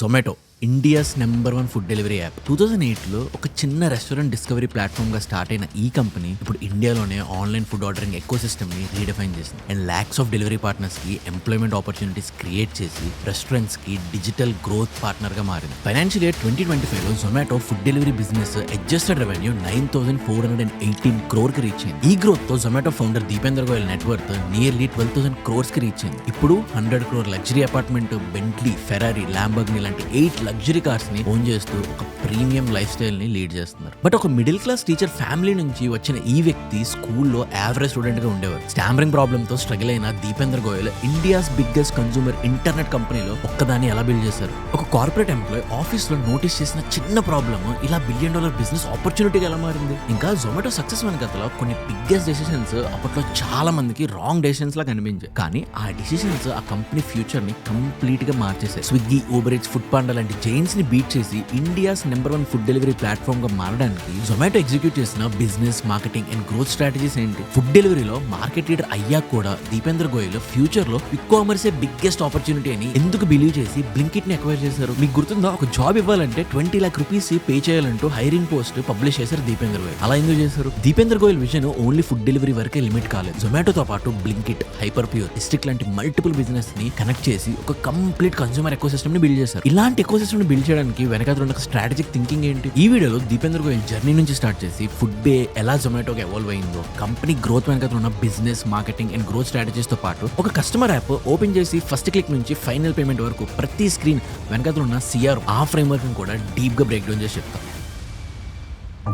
Zomato India's number 1 food delivery app 2008లో ఒక చిన్న రెస్టారెంట్ డిస్కవరీ ప్లాట్ఫామ్ గా స్టార్ట్ అయిన ఈ కంపెనీ ఇప్పుడు ఇండియాలోనే online food ordering ecosystem ని రీడిఫైన్ చేసింది and lakhs of delivery partners కి ఎంప్లాయ్మెంట్ ఆపర్చునిటీస్ క్రియేట్ చేసి రెస్టారెంట్స్ కి డిజిటల్ గ్రోత్ పార్ట్నర్ గా మారింది. ఫైనాన్షియల్ ఇయర్ 2025లో Zomato food delivery business adjusted revenue 9,418 crore కి రీచ్ అయింది. ఈ గ్రోత్ తో Zomato founder Deepinder Goyal net worth nearly 12,000 crores కి రీచ్ అయింది. ఇప్పుడు 100 crore luxury apartment, Bentley, Ferrari, Lamborghini లాంటి 8 లగ్జరీ కార్స్ ని ఓన్ చేస్తూ ఒక ప్రీమియం లైఫ్ స్టైల్ ని లీడ్ చేస్తున్నారు. బట్ ఒక మిడిల్ క్లాస్ టీచర్ ఫ్యామిలీ నుంచి వచ్చిన ఈ వ్యక్తి స్కూల్లో యావరేజ్ స్టూడెంట్ గా ఉండేవారు. స్టామరింగ్ ప్రాబ్లమ్ తో స్ట్రగుల్ అయిన Deepender Goyal India's biggest consumer internet కంపెనీలో ఒక్కదాన్ని ఎలా బిల్డ్ చేశారు? ఒక కార్పొరేట్ ఎంప్లాయ్ ఆఫీస్ లో నోటీస్ చేసిన చిన్న ప్రాబ్లమ్ ఇలా $1 billion బిజినెస్ ఆపర్చునిటీగా ఎలా మారింది? ఇంకా జొమాటో సక్సెస్ వెనకతలో కొన్ని బిగ్గెస్ట్ డెసిషన్స్ అప్పట్లో చాలా మందికి రాంగ్ డెసిషన్స్ లా కనిపించాయి. కానీ ఆ డెసిషన్స్ ఆ కంపెనీ ఫ్యూచర్ ని కంప్లీట్ గా మార్చేశాయి. Swiggy, Uber Eats, Foodpanda లాంటి జైన్స్ ని బీట్ చేసి India's number 1 food delivery platform గా మారడానికి జొమాటో ఎగ్జిక్యూట్ చేసిన business, marketing and growth strategies ఏంటి? ఫుడ్ డెలివరీలో మార్కెట్ లీడర్ అయ్యాక కూడా దీపేందర్ గోయల్ ఫ్యూచర్ లో క్విక్ కామర్సే బిగ్గెస్ట్ ఆపర్చునిటీ అని ఎందుకు బిలీవ్ చేసి బ్లింకిట్ ని ఎక్వైర్ చేశారు? మీకు గుర్తుందా, ఒక జాబ్ ఇవ్వాలంటే 20 lakh rupees పే చేయాలంటూ హైరింగ్ పోస్ట్ పబ్లిష్ చేశారు దీపేందర్ గోయల్. అలా ఎందుకు చేశారు? Deepender Goyal vision only food delivery వరకే లిమిట్ కాలేదు. జొమాటోతో పాటు బ్లింకిట్, హైపర్ ప్యూర్, డిస్ట్రిక్ట్ లాంటి మల్టిపుల్ బిజినెస్ ని కనెక్ట్ చేసి ఒక కంప్లీట్ కన్స్యూమర్ ఎకో సిస్టమ్ ని బిల్డ్ చేశారు. ఇలాంటి ఎకో సిస్టమ్ ని బిల్డ్ చేయడానికి వెనకాల ఉన్న స్ట్రాటజిక్ థింకింగ్ ఏంటి? ఈ వీడియోలో దీపేందర్ గోయల్ జర్నీ నుంచి స్టార్ట్ చేసి ఫుడ్ బే ఎలా జొమాటోకి ఎవాల్వ్ అయిందో, కంపెనీ గ్రోత్ వెనకాల ఉన్న business, marketing and growth strategies తో పాటు ఒక కస్టమర్ యాప్ ఓపెన్ చేసి ఫస్ట్ క్లిక్ నుంచి ఫైనల్ పేమెంట్ వరకు ప్రతి స్క్రీన్ వెనకాల ఉన్న సిఆర్ ఆ ఫ్రేమ్వర్క్ ని కూడా డీప్ గా బ్రేక్ డౌన్ చేసి చెప్తాం.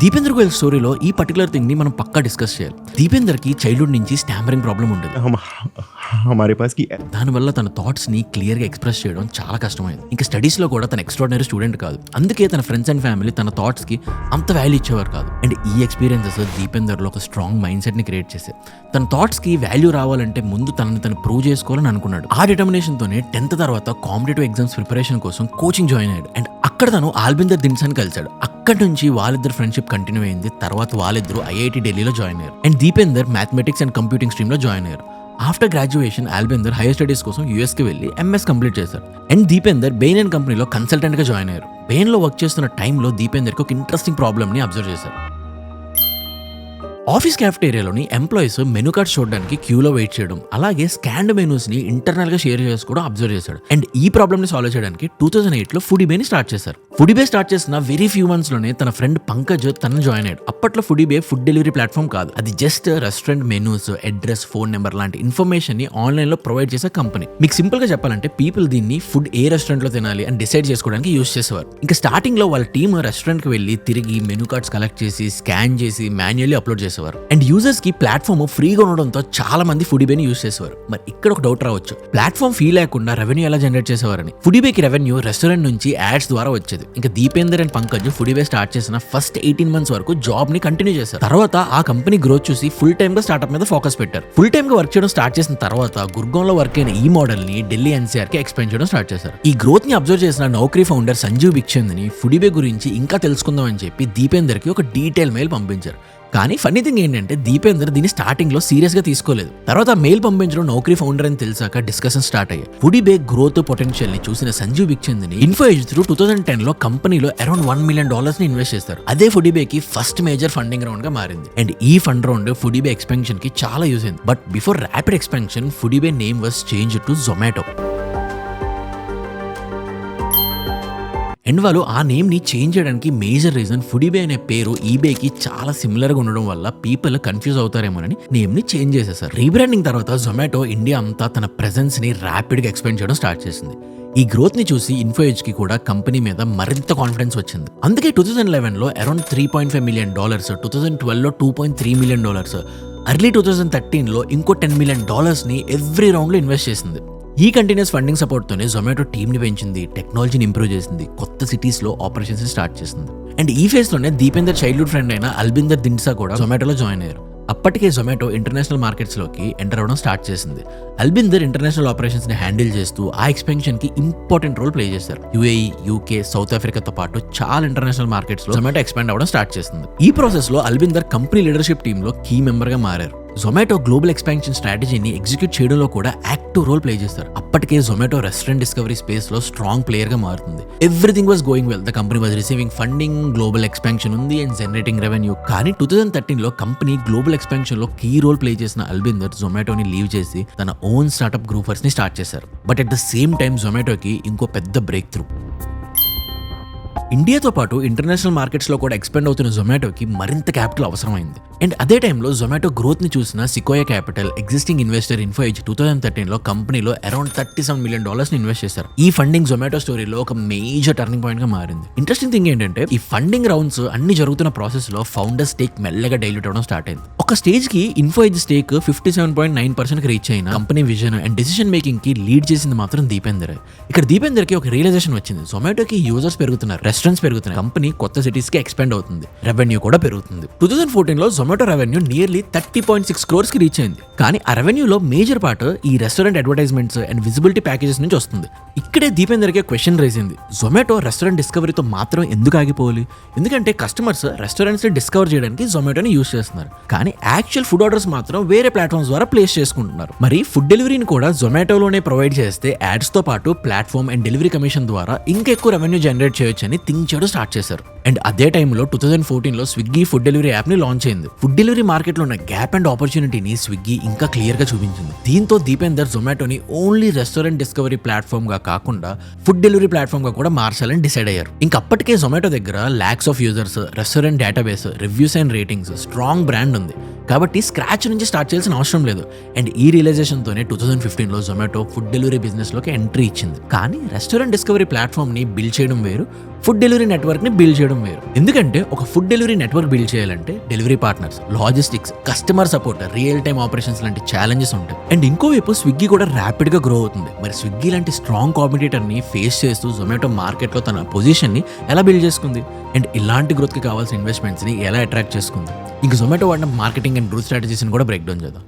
దీపేందర్ గోయల్ స్టోరీలో ఈ పర్టికులర్ థింగ్ ని మనం పక్కా డిస్కస్ చేయాలి. దీపేందర్ కి చైల్డ్హుడ్ నుంచి స్టామరింగ్ ప్రాబ్లం ఉండేది. దానివల్ల తన థాట్స్ ని క్లియర్ గా ఎక్స్ప్రెస్ చేయడం చాలా కష్టమైంది. ఇంకా స్టడీస్ లో కూడా తన ఎక్స్ట్రాడినరీ స్టూడెంట్ కాదు. అందుకే తన ఫ్రెండ్స్ అండ్ ఫ్యామిలీ తన థాట్స్ కి అంత వాల్యూ ఇచ్చేవారు కాదు. అండ్ ఈ ఎక్స్పీరియన్సెస్ దీపేందర్ లో ఒక స్ట్రాంగ్ మైండ్ సెట్ ని క్రియేట్ చేశాయి. తన థాట్స్ కి వాల్యూ రావాలంటే ముందు తనని ప్రూవ్ చేసుకోవాలని అనుకున్నాడు. ఆ డిటర్మినేషన్ తోనే 10th తర్వాత కాంపిటేటివ్ ఎగ్జామ్స్ ప్రిపరేషన్ కోసం కోచింగ్ జాయిన్ అయ్యాడు. అండ్ అక్కడ తను ఆల్బిందర్ దిన్సాని కలిశాడు. అక్కడి నుంచి వాళ్ళిద్దరు ఫ్రెండ్షిప్ కంటిన్యూ అయింది. తర్వాత వాళ్ళిద్దరు ఐఐటి ఢిల్లీలో జాయిన్ అయ్యారు. And Deepender mathematics and computing stream లో జాయిన్ అయ్యారు. ఆఫ్టర్ గ్రాడ్యుయేషన్ ఆల్బిందర్ హైయర్ స్టడీస్ కోసం యూఎస్ కి వెళ్లి ఎంఎస్ కంప్లీట్ చేశారు. అండ్ దీపేందర్ బెయిన్ అండ్ కంపెనీలో కన్సల్టెంట్ గా జాయిన్ అయ్యారు. బెయిన్ లో వర్క్ చేస్తున్న టైంలో దీపేందర్ కి ఒక ఇంట్రెస్టింగ్ ప్రాబ్లమ్ ని అబ్జర్వ్ చేశారు. ఆఫీస్ క్యాఫ్టేరియాలోని ఎంప్లాయీస్ మెనూ కార్డ్స్ చూడడానికి క్యూలో వెయిట్ చేయడం, అలాగే స్కాన్డ్ మెనూస్ ని ఇంటర్నల్ గా షేర్ చేసుకోవడం అబ్జర్వ్ చేశాడు. అండ్ ఈ ప్రాబ్లమ్ ని సాల్వ్ చేయడానికి 2008లో ఫుడీబేని స్టార్ట్ చేశారు. ఫుడీబే స్టార్ట్ చేసిన వెరీ ఫ్యూ మంత్స్ లోనే తన ఫ్రెండ్ పంకజ్ తనను జాయిన్ అయ్యాడు. అప్పట్లో ఫుడీబే ఫుడ్ డెలివరీ ప్లాట్ఫామ్ కాదు, అది just restaurant menus, address, phone number లాంటి ఇన్ఫర్మేషన్ ని ఆన్లైన్ లో ప్రొవైడ్ చేసే కంపెనీ. మీకు సింపుల్ గా చెప్పాలంటే పీపుల్ దీన్ని ఫుడ్ ఏ రెస్టారెంట్ లో తినాలి అని డిసైడ్ చేసుకోవడానికి యూస్ చేసేవారు. ఇంకా స్టార్టింగ్ లో వాళ్ళ టీమ్ రెస్టారెంట్ కి వెళ్లి తిరిగి మెనూ కార్డ్స్ కలెక్ట్ చేసి స్కాన్ చేసి మాన్యువల్లీ అప్లోడ్ చేసేవారు. అండ్ యూజర్స్ కి ప్లాట్ఫామ్ ఫ్రీగా ఉండడంతో చాలా మంది ఫుడీబేని యూస్ చేసేవారు. మరి ఇక్కడ ఒక డౌట్ రావచ్చు, ప్లాట్ఫామ్ ఫీ లేకుండా రెవెన్యూ ఎలా జనరేట్ చేసేవారని? ఫుడీబేకి రెవెన్యూ రెస్టారెంట్ నుంచి యాడ్స్ ద్వారా వచ్చేది. ఇంకా దీపేందర్ అండ్ పంకజ్ ఫుడీబే స్టార్ట్ చేసిన ఫస్ట్ 18 months వరకు జాబ్ ని కంటిన్యూ చేశారు. తర్వాత ఆ కంపెనీ గ్రోత్ చూసి ఫుల్ టైమ్ గా స్టార్ట్అప్ మీద ఫోకస్ పెట్టారు. ఫుల్ టైమ్ గా వర్క్ చేయడం స్టార్ట్ చేసిన తర్వాత గుర్గాన్ లో వర్క్ అయిన ఈ మోడల్ ని ఢిల్లీ ఎన్సీఆర్ కి ఎక్స్పెండ్ చేయడం స్టార్ట్ చేశారు. ఈ గ్రోత్ ని అబ్జర్వ్ చేసిన నౌకరీ ఫౌండర్ సంజీవ్ బిక్షంద్ ని ఫుడీబే గురించి ఇంకా తెలుసుకుందాం అని చెప్పి దీపేందర్ కి ఒక డీటెయిల్ మెయిల్ పంపించారు. కానీ ఫన్నీ థింగ్ ఏంటంటే దీపేందర్ దీన్ని స్టార్టింగ్ లో సీరియస్ గా తీసుకోలేదు. తర్వాత మెయిల్ పంపించడం నౌకరీ ఫౌండర్ అని తెలిసాక డిస్కషన్ స్టార్ట్ అయ్యాయి. ఫుడీబే గ్రోత్ పొటెన్షియల్ ని చూసిన సంజీవ్ బిక్షంద్ ని ఇన్ఫో ఎడ్జ్ త్రూ 2010 లో కంపెనీలో అరౌండ్ $1 million ని ఇన్వెస్ట్ చేస్తారు. అదే ఫుడీబేకి ఫస్ట్ మేజర్ ఫండింగ్ రౌండ్ గా మారింది. అండ్ ఈ ఫండ్ రౌండ్ ఫుడీబే ఎక్స్పెన్షన్ కి చాలా యూజ్ అయింది. But before rapid expansion Foodiebay name was change to Zomato. And వాళ్ళు ఆ నేమ్ ని చేంజ్ చేయడానికి మేజర్ రీజన్ ఫుడీబే అనే పేరు ఈబేకి చాలా సిమిలర్ గా ఉండడం వల్ల పీపుల్ కన్ఫ్యూజ్ అవుతారేమోనని నేమ్ ని చేంజ్ చేసేసారు. రీబ్రాండింగ్ తర్వాత జొమాటో ఇండియా అంతా తన ప్రెజెన్స్ ని ర్యాపిడ్ గా ఎక్స్పెండ్ చేయడం స్టార్ట్ చేసింది. ఈ గ్రోత్ ని చూసి ఇన్ఫో ఎడ్జ్ కి కూడా కంపెనీ మీద మరింత కాన్ఫిడెన్స్ వచ్చింది. అందుకే 2011లో అరౌండ్ $3.5 million, 2012లో $2.3 million, ఎర్లీ 2013లో ఇంకో $10 million ని ఎవ్రీ రౌండ్ లో ఇన్వెస్ట్ చేసింది. ఈ కంటిన్యూస్ ఫండింగ్ సపోర్ట్ తోనే జొమాటో టీమ్ ని పెంచింది, టెక్నాలజీని ఇంప్రూవ్ చేసింది, కొత్త సిటీస్ లో ఆపరేషన్స్ స్టార్ట్ చేసింది. అండ్ ఈ ఫేజ్ లోనే దీపేందర్ చైల్డ్హుడ్ ఫ్రెండ్ అయిన అల్బిందర్ దిన్సా కూడా జొమాటోలో జాయిన్ అయ్యారు. అప్పటికే జొమాటో ఇంటర్నేషనల్ మార్కెట్స్ లోకి ఎంటర్ అవడం స్టార్ట్ చేసింది. అల్బిందర్ ఇంటర్నేషనల్ ఆపరేషన్స్ ని హ్యాండిల్ చేస్తూ ఆ ఎక్స్పెన్షన్ కి ఇంపార్టెంట్ రోల్ ప్లే చేశారు. యుఏఈ, యూకే, సౌత్ ఆఫ్రికాతో పాటు చాలా ఇంటర్నేషనల్ మార్కెట్స్ లో జొమాటో ఎక్స్పాండ్ అవడం స్టార్ట్ చేసింది. ఈ ప్రాసెస్ లో అల్బిందర్ కంపెనీ లీడర్షిప్ టీమ్ లో కీ మెంబర్ గా మారారు. జొమాటో గ్లోబల్ ఎక్స్పాన్షన్ స్ట్రాటజీని ఎగ్జిక్యూట్ చేయడంలో కూడా యాక్టివ్ రోల్ ప్లే చేస్తారు. అప్పటికే జొమాటో రెస్టారెంట్ డిస్కవరీ స్పేస్ లో స్ట్రాంగ్ ప్లేయర్ గా మారుతుంది. Everything was going well. The company was receiving funding, global expansion ఉంది అండ్ జనరేటింగ్ రెవెన్యూ. కానీ 2013 లో కంపెనీ గ్లోబల్ ఎక్స్పాన్షన్ లో కీ రోల్ ప్లే చేసిన అల్బిందర్ జొమాటోని లీవ్ చేసి తన ఓన్ స్టార్ట్అప్ గ్రూపర్స్ ని స్టార్ట్ చేశారు. But at the same time జొమాటోకి ఇంకో పెద్ద బ్రేక్ త్రూ. ఇండియాతో పాటు ఇంటర్నేషనల్ మార్కెట్స్ లో కూడా ఎక్స్పెండ్ అవుతున్న జొమాటోకి మరింత క్యాపిటల్ అవసరమైంది. అండ్ అదే టైంలో జొమాటో గ్రోత్ ని చూసిన సికోయా క్యాపిటల్ ఎగ్జిస్టింగ్ ఇన్వెస్టర్ ఇన్ఫోఎడ్జ్ 2013 లో కంపెనీలో అరౌండ్ $37 million ని ఇన్వెస్ట్ చేశారు. ఈ ఫండింగ్ జొమాటో స్టోరీలో ఒక మేజర్ టర్నింగ్ పాయింట్ గా మారింది. ఇంట్రెస్టింగ్ థింగ్ ఏంటంటే ఈ ఫండింగ్ రౌండ్స్ అన్ని జరుగుతున్న ప్రాసెస్ లో ఫౌండర్ స్టేక్ మెల్లగా డైల్యూట్ అవడం స్టార్ట్ అయింది. ఒక స్టేజ్ కి ఇన్ఫోఎడ్జ్ స్టేక్ 57.9% కి రీచ్ అయిన company vision and decision making కి లీడ్ చేసింది మాత్రం దీపేందర్. ఇక్కడ దీపేందర్ కి ఒక రియలైజేషన్ వచ్చింది. జొమాటోకి యూజర్స్ పెరుగుతున్నారు, రెస్టారెంట్స్ పెరుగుతున్నాయి, కంపెనీ కొత్త సిటీస్ కి ఎక్స్పెండ్ అవుతుంది, రెవెన్యూ కూడా పెరుగుతుంది. 2014 లో జొమాటో రెవెన్యూ నియర్లీ 30.6 crores కి రీచ్ అయింది. కానీ ఆ రెవెన్యూలో మేజర్ పార్ట్ ఈ restaurant advertisements and visibility packages నుంచి వస్తుంది. ఇక్కడే దీపేందర్ కి క్వశ్చన్ రైజ్ అయింది. జొమాటో రెస్టారెంట్ డిస్కవరీతో మాత్రం ఎందుకు ఆగిపోవాలి? ఎందుకంటే కస్టమర్స్ రెస్టారెంట్స్ డిస్కవర్ చేయడానికి జొమాటోని యూజ్ చేస్తున్నారు, కానీ యాక్చువల్ ఫుడ్ ఆర్డర్స్ మాత్రం వేరే ప్లాట్ఫామ్స్ ద్వారా ప్లేస్ చేసుకుంటున్నారు. మరి ఫుడ్ డెలివరీని కూడా జొమాటోలోనే ప్రొవైడ్ చేస్తే యాడ్స్ తో పాటు ప్లాట్ఫామ్ అండ్ డెలివరీ కమిషన్ ద్వారా ఇంకా ఎక్కువ రెవెన్యూ జనరేట్ చేయొచ్చని థింక్ చేయడం స్టార్ట్ చేశారు. అండ్ అదే టైంలో 2014 లో స్విగ్గీ ఫుడ్ డెలివరీ యాప్ ని లాంచ్ అయింది. ఫుడ్ డెలివరీ మార్కెట్ లో ఉన్న గ్యాప్ అండ్ ఆపర్చునిటీని స్విగ్గీ ఇంకా క్లియర్ గా చూపించింది. దీంతో దీపేందర్ జొమాటోని ఓన్లీ రెస్టారెంట్ డిస్కవరీ ప్లాట్ఫామ్ గా కాకుండా ఫుడ్ డెలివరీ ప్లాట్ఫామ్ గా కూడా మార్చాలని డిసైడ్ అయ్యారు. ఇంకప్పటికే జొమాటో దగ్గర lakhs of users, restaurant database, reviews and ratings, strong brand ఉంది. కాబట్టి స్క్రాచ్ నుంచి స్టార్ట్ చేయాల్సిన అవసరం లేదు. అండ్ ఈ రియలైజేషన్ తోనే 2015 లో జొమాటో ఫుడ్ డెలివరీ బిజినెస్ లోకి ఎంట్రీ ఇచ్చింది. కానీ రెస్టారెంట్ డిస్కవరీ ప్లాట్ఫామ్ ని బిల్డ్ చేయడం వేరు, ఫుడ్ డెలివరీ నెట్వర్క్ ని బిల్డ్ చేయడం వేరు. ఎందుకంటే ఒక ఫుడ్ డెలివరీ నెట్వర్క్ బిల్డ్ చేయాలంటే delivery partners, logistics, customer support, real time operations లాంటి ఛాలెంజెస్ ఉంటాయి. అండ్ ఇంకోవైపు స్విగ్గీ కూడా ర్యాపిడ్ గా గ్రో అవుతుంది. మరి స్విగ్గీ లాంటి స్ట్రాంగ్ కాంపిటీటర్ ని ఫేస్ చేస్తూ జొమాటో మార్కెట్ లో తన పొజిషన్ ని ఎలా బిల్డ్ చేసుకుంది అండ్ ఇలాంటి గ్రోత్ కి కావాల్సిన ఇన్వెస్ట్మెంట్స్ ని ఎలా అట్రాక్ట్ చేసుకుంది? ఇంకా జొమాటో వాడిన మార్కెటింగ్ అండ్ గ్రోత్ స్ట్రాటజీస్ ని కూడా బ్రేక్ డౌన్ చేద్దాం.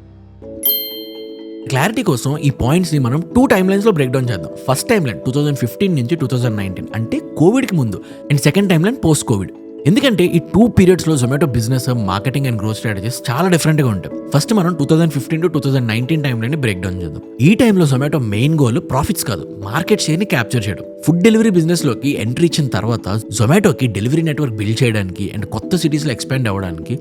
క్లారిటీ కోసం ఈ పాయింట్స్ ని మనం 2 టైమ్ లైన్స్ లో బ్రేక్ డౌన్ చేద్దాం. ఫస్ట్ టైమ్ లైన్ 2015 నుంచి 2019 అంటే కోవిడ్ కి ముందు, and second time line post Covid. ఎందుకంటే ఈ 2 పీరియడ్స్ లో Zomato business, marketing and growth strategies చాలా డిఫరెంట్ గా ఉంటాయి. ఫస్ట్ మనం 2015 to 2019 టైమ్ లైన్ ని బ్రేక్ డౌన్ చేద్దాం. ఈ టైంలో జొమాటో మెయిన్ గోల్ ప్రాఫిట్స్ కాదు, మార్కెట్ షేర్ ని క్యాప్చర్ చేయడం. ఫుడ్ డెలివరీ బిజినెస్ లోకి ఎంట్రీ ఇచ్చిన తర్వాత జొమాటోకి డెలివరీ నెట్వర్క్ బిల్డ్ చేయడానికి అండ్ కొత్త సిటీస్ లో ఎక్స్పాండ్ అవ్వడానికి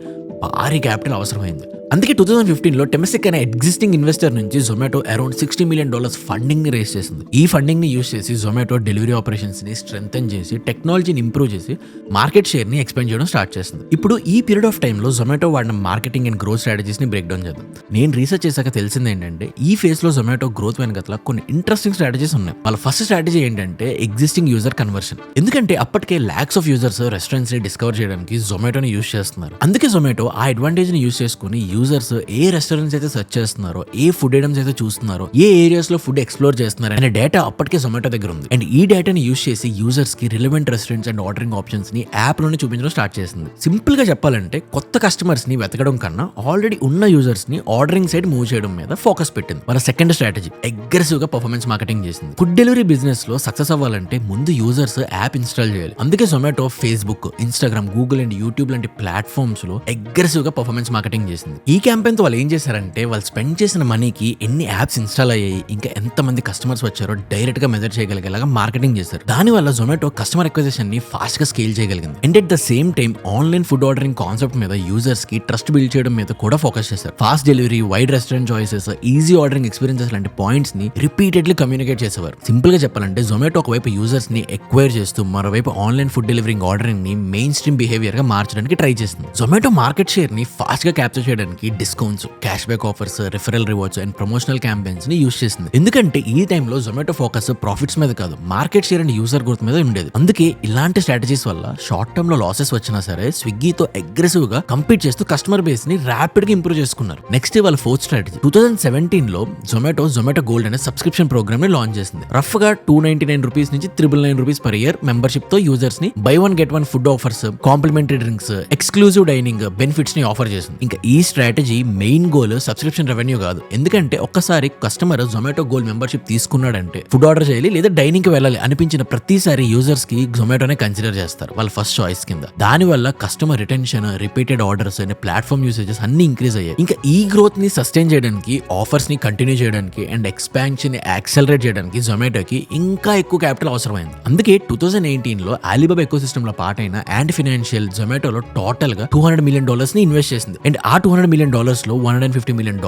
భారీ క్యాపిటల్ అవసరమైంది. అందుకే 2015 లో టెమసిక్ అనే ఎగ్జిస్టింగ్ ఇన్వెస్టర్ నుంచి జొమాటో అరౌండ్ $60 million ఫండింగ్ ని రేస్ చేసింది. ఈ ఫండింగ్ ని యూజ్ చేసి జొమాటో డెలివరీ ఆపరేషన్స్ ని స్ట్రెంథెన్ చేసి, టెక్నాలజీని ఇంప్రూవ్ చేసి, మార్కెట్ షేర్ ని ఎక్స్పాండ్ చేయడం స్టార్ట్ చేసింది. ఇప్పుడు ఈ పీరియడ్ ఆఫ్ టైంలో జొమాటో వాడిన మార్కెటింగ్ అండ్ గ్రోత్ స్ట్రాటజీస్ ని బ్రేక్ డౌన్ చేద్దాం. నేను రీసెర్చ్ చేశాక తెలిసింది ఏంటంటే ఈ ఫేజ్ లో జొమాటో గ్రోత్ వెనకట్ల కొన్ని ఇంట్రెస్టింగ్ స్ట్రాటజీస్ ఉన్నాయి. వాళ్ళ ఫస్ట్ స్ట్రాటజీ ఏంటంటే ఎగ్జిస్టింగ్ యూజర్ కన్వర్షన్. ఎందుకంటే అప్పటికే లాక్స్ ఆఫ్ యూజర్స్ రెస్టారెంట్స్ ని డిస్కవర్ చేయడానికి జొమాటోని యూజ్ చేస్తున్నారు. అందుకే జొమాటో ఆ అడ్వాంటేజ్ ని యూజ్ చేసుకుని యూజర్స్ ఏ రెస్టారెంట్స్ అయితే సెర్చ్ చేస్తున్నారో, ఏ ఫుడ్ ఐటమ్స్ అయితే చూస్తున్నారో, ఏ ఏరియాస్ లో ఫుడ్ ఎక్స్ప్లోర్ చేస్తున్నారు అనే డేటా అప్పటికే జొమాటో దగ్గర ఉంది. అండ్ ఈ డేటాని యూజ్ చేసి యూజర్స్ కి relevant restaurants and ordering options ని యాప్ లోనే చూపించడం స్టార్ట్ చేసింది. సింపుల్ గా చెప్పాలంటే కొత్త కస్టమర్స్ ని వెతకడం కన్నా ఆల్రెడీ ఉన్న యూజర్స్ ని ఆర్డరింగ్ సైడ్ మూవ్ చేయడం మీద ఫోకస్ పెట్టింది. మన సెకండ్ స్ట్రాటజీ అగ్రెసివ్ గా పర్ఫార్మెన్స్ మార్కెటింగ్ చేసింది. ఫుడ్ డెలివరీ బిజినెస్ లో సక్సెస్ అవ్వాలంటే ముందు యూజర్స్ యాప్ ఇన్స్టాల్ చేయాలి. అందుకే Zomato Facebook, Instagram, Google and YouTube లాంటి ప్లాట్ఫామ్స్ లో అగ్రెసివ్ గా పర్ఫార్మెన్స్ మార్కెటింగ్ చేసింది. ఈ క్యాంపెయిన్ తో వాళ్ళు ఏం చేశారంటే వాళ్ళు స్పెండ్ చేసిన మనీకి ఎన్ని యాప్స్ ఇన్స్టాల్ అయ్యాయి, ఇంకా ఎంత మంది కస్టమర్స్ వచ్చారో డైరెక్ట్ గా మెజర్ చేయగలిగేలాగా మార్కెటింగ్ చేశారు. దానివల్ల జొమాటో కస్టమర్ అక్విజిషన్ ని ఫాస్ట్ గా స్కేల్ చేయగలిగింది. And at the same time online food ordering concept మీద యూజర్స్ కి ట్రస్ట్ బిల్డ్ చేయడం మీద కూడా ఫోకస్ చేశారు. Fast delivery, wide restaurant choices, easy ordering experiences లాంటి పాయింట్స్ ని రిపీటెడ్లీ కమ్యూనికేట్ చేసేవారు. సింపుల్ గా చెప్పాలంటే జొమాటో ఒకవైపు యూజర్స్ ని ఎక్వైర్ చేస్తూ మరోవైపు ఆన్లైన్ ఫుడ్ డెలివరింగ్ ఆర్డరింగ్ ని మెయిన్ స్ట్రీమ్ బిహేవియర్ గా మార్చడానికి ట్రై చేస్తుంది. జొమాటో మార్కెట్ షేర్ ని ఫాస్ట్ గా క్యాప్చర్ చేయడానికి discounts, cash back offers, referral rewards and promotional campaigns ని యూజ్ చేసింది. ఎందుకంటే ఈ టైంలో జొమాటో ఫోకస్ ప్రాఫిట్స్ మీద కాదు, market share and user growth మీద ఉండేది. అందుకే ఇలాంటి స్ట్రాటజీస్ వల్ల షార్ట్ టర్మ్ లో లాసెస్ వచ్చినా సరే స్విగ్గీతో అగ్రెసివ్ గా కంపీట్ చేస్తూ కస్టమర్ బేస్ ని ర్యాపిడ్ గా ఇంప్రూవ్ చేసుకున్నారు. నెక్స్ట్ వాళ్ళ ఫోర్త్ స్ట్రాటజీ 2017 లో జొమాటో గోల్డ్ అనే సబ్స్క్రిప్షన్ ప్రోగ్రామ్ ని లాంచ్ చేసింది. రఫ్ గా $299 నుంచి $999 per year మెంబర్షిప్ తో యూజర్స్ ని buy 1 get 1 food offers, complimentary drinks, exclusive dining, benefit benefits ని ఆఫర్ చేసింది. ఇంకా ఈ strategy main goal subscription revenue కాదు. ఎందుకంటే ఒక్కసారి customer Zomato gold membership తీసుకున్నాడంటే food order చేయాలి లేదా డైనింగ్ కి వెళ్ళాలి అనిపించిన ప్రతిసారి యూజర్స్ కి జొమాటోనే కన్సిడర్ చేస్తారు వాళ్ళ ఫస్ట్ చాయిస్ కింద. దాని వల్ల customer retention, repeated orders and platform usages అన్ని ఇంక్రీజ్ అయ్యాయి. ఇంకా ఈ గ్రోత్ ని సస్టైన్ చేయడానికి, ఆఫర్స్ ని కంటిన్యూ చేయడానికి అండ్ ఎక్స్పాన్షన్ ని యాక్సెలరేట్ చేయడానికి జొమాటోకి ఇంకా ఎక్కువ క్యాపిటల్ అవసరమైంది. అందుకే 2018 లో అలీబాబా ఎకోసిస్టమ్ లో పార్ట్ అయిన యాండ్ ఫైనాన్షియల్ జొమాటోలో టోటల్ గా $200 million ని ఇన్వెస్ట్ చేసింది. అండ్ ఆ $200 million లో $150 million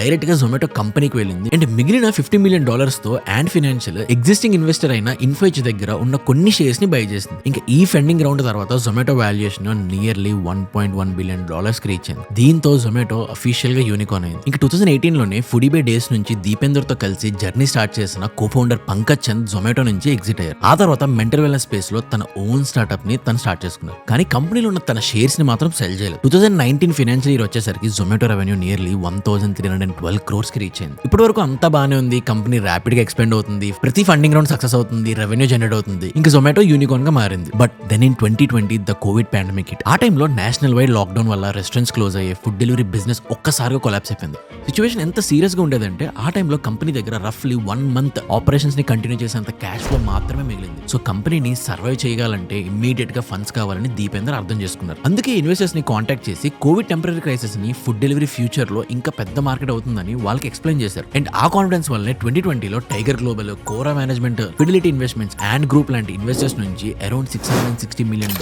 డైరెక్ట్ గా జొమాటో కంపెనీకి వెళ్ళింది. అండ్ మిగిలిన $50 million తో యాండ్ ఫైనాన్షియల్ ఎగ్జిస్టింగ్ ఇన్వెస్టర్ అయిన ఇన్ఫోయిచ్ దగ్గర ఉన్న కొన్ని షేర్స్ ని బై చేసింది. ఇంకా ఈ ఫండింగ్ రౌండ్ తర్వాత Zomato valuation nearly $1.1 billion reach అయింది. దీంతో జొమాటో అఫీషియల్ గా యూనికార్న్ అయింది. ఇంకా 2018 లోనే ఫుడీబే డేస్ నుంచి దీపేందర్ తో కలిసి జర్నీ స్టార్ట్ చేసిన కో-ఫౌండర్ పంకజ్ చంద్ జొమాటో నుంచి ఎగ్జిట్ అయ్యారు. ఆ తర్వాత మెంటల్ వెల్నెస్ స్పేస్ లో తన ఓన్ స్టార్ట్అప్ ని తను స్టార్ట్ చేసుకున్నారు. కానీ కంపెనీలో ఉన్న తన షేర్స్ ని మాత్రం సెల్ చేయలేదు. 2019 ఫైనాన్షియల్ ఇయర్ వచ్చేసరికి జొమాటో రెవెన్యూ నియర్లీ 1312 crores కి రీచ్ అయింది. ఇప్పటి వరకు అంతా బానే ఉంది. కంపెనీ ర్యాపిడ్ గా ఎక్స్పెండ్ అవుతుంది, ప్రతి ఫండింగ్ రౌండ్ సక్సెస్ అవుతుంది, రెవెన్యూ జనరేట్ అవుతుంది. ఇంకా జొమాటో యూనికార్న్ గా మారింది. But then in 2020 the covid pandemic hit. ఆ టైంలో నేషనల్ వైడ్ లాక్డౌన్ వల్ల రెస్టారెంట్స్ క్లోజ్ అయ్యే, ఫుడ్ డెలివరీ బిజినెస్ ఒక్కసారిగా కొలాప్స్ అయిపోయింది. సిచ్యువేషన్ ఎంత సీరియస్ గా ఉండేదంటే ఆ టైంలో కంపెనీ దగ్గర రఫ్లీ 1 month ఆపరేషన్స్ ని కంటిన్యూ చేసేంత క్యాష్ ఫ్లో మాత్రమే మిగిలింది. సో కంపెనీని సర్వైవ్ చేయగాలంటే ఇమ్మీడియట్ గా ఫండ్స్ కావాలని దీపేందర్ అర్థం చేసుకున్నారు. అందుకే ఇన్వెస్టర్స్ ని కాంటాక్ట్ చేసి కోవిడ్ టెంపరరీ క్రైసిస్ ని ఫుడ్ డెలివరీ ఫ్యూచర్ లో ఇంకా పెద్ద మార్కెట్ అవుతుందని వాళ్ళకి ఎక్స్ప్లెయిన్ చేశారు. అండ్ ఆ కాన్ఫిడెన్స్ వల్లనే 2020 లో Tiger Global, Kora management, Fidelity investments and group లాంటి ఇన్వెస్టర్స్ నుంచి అరౌండ్ $660 million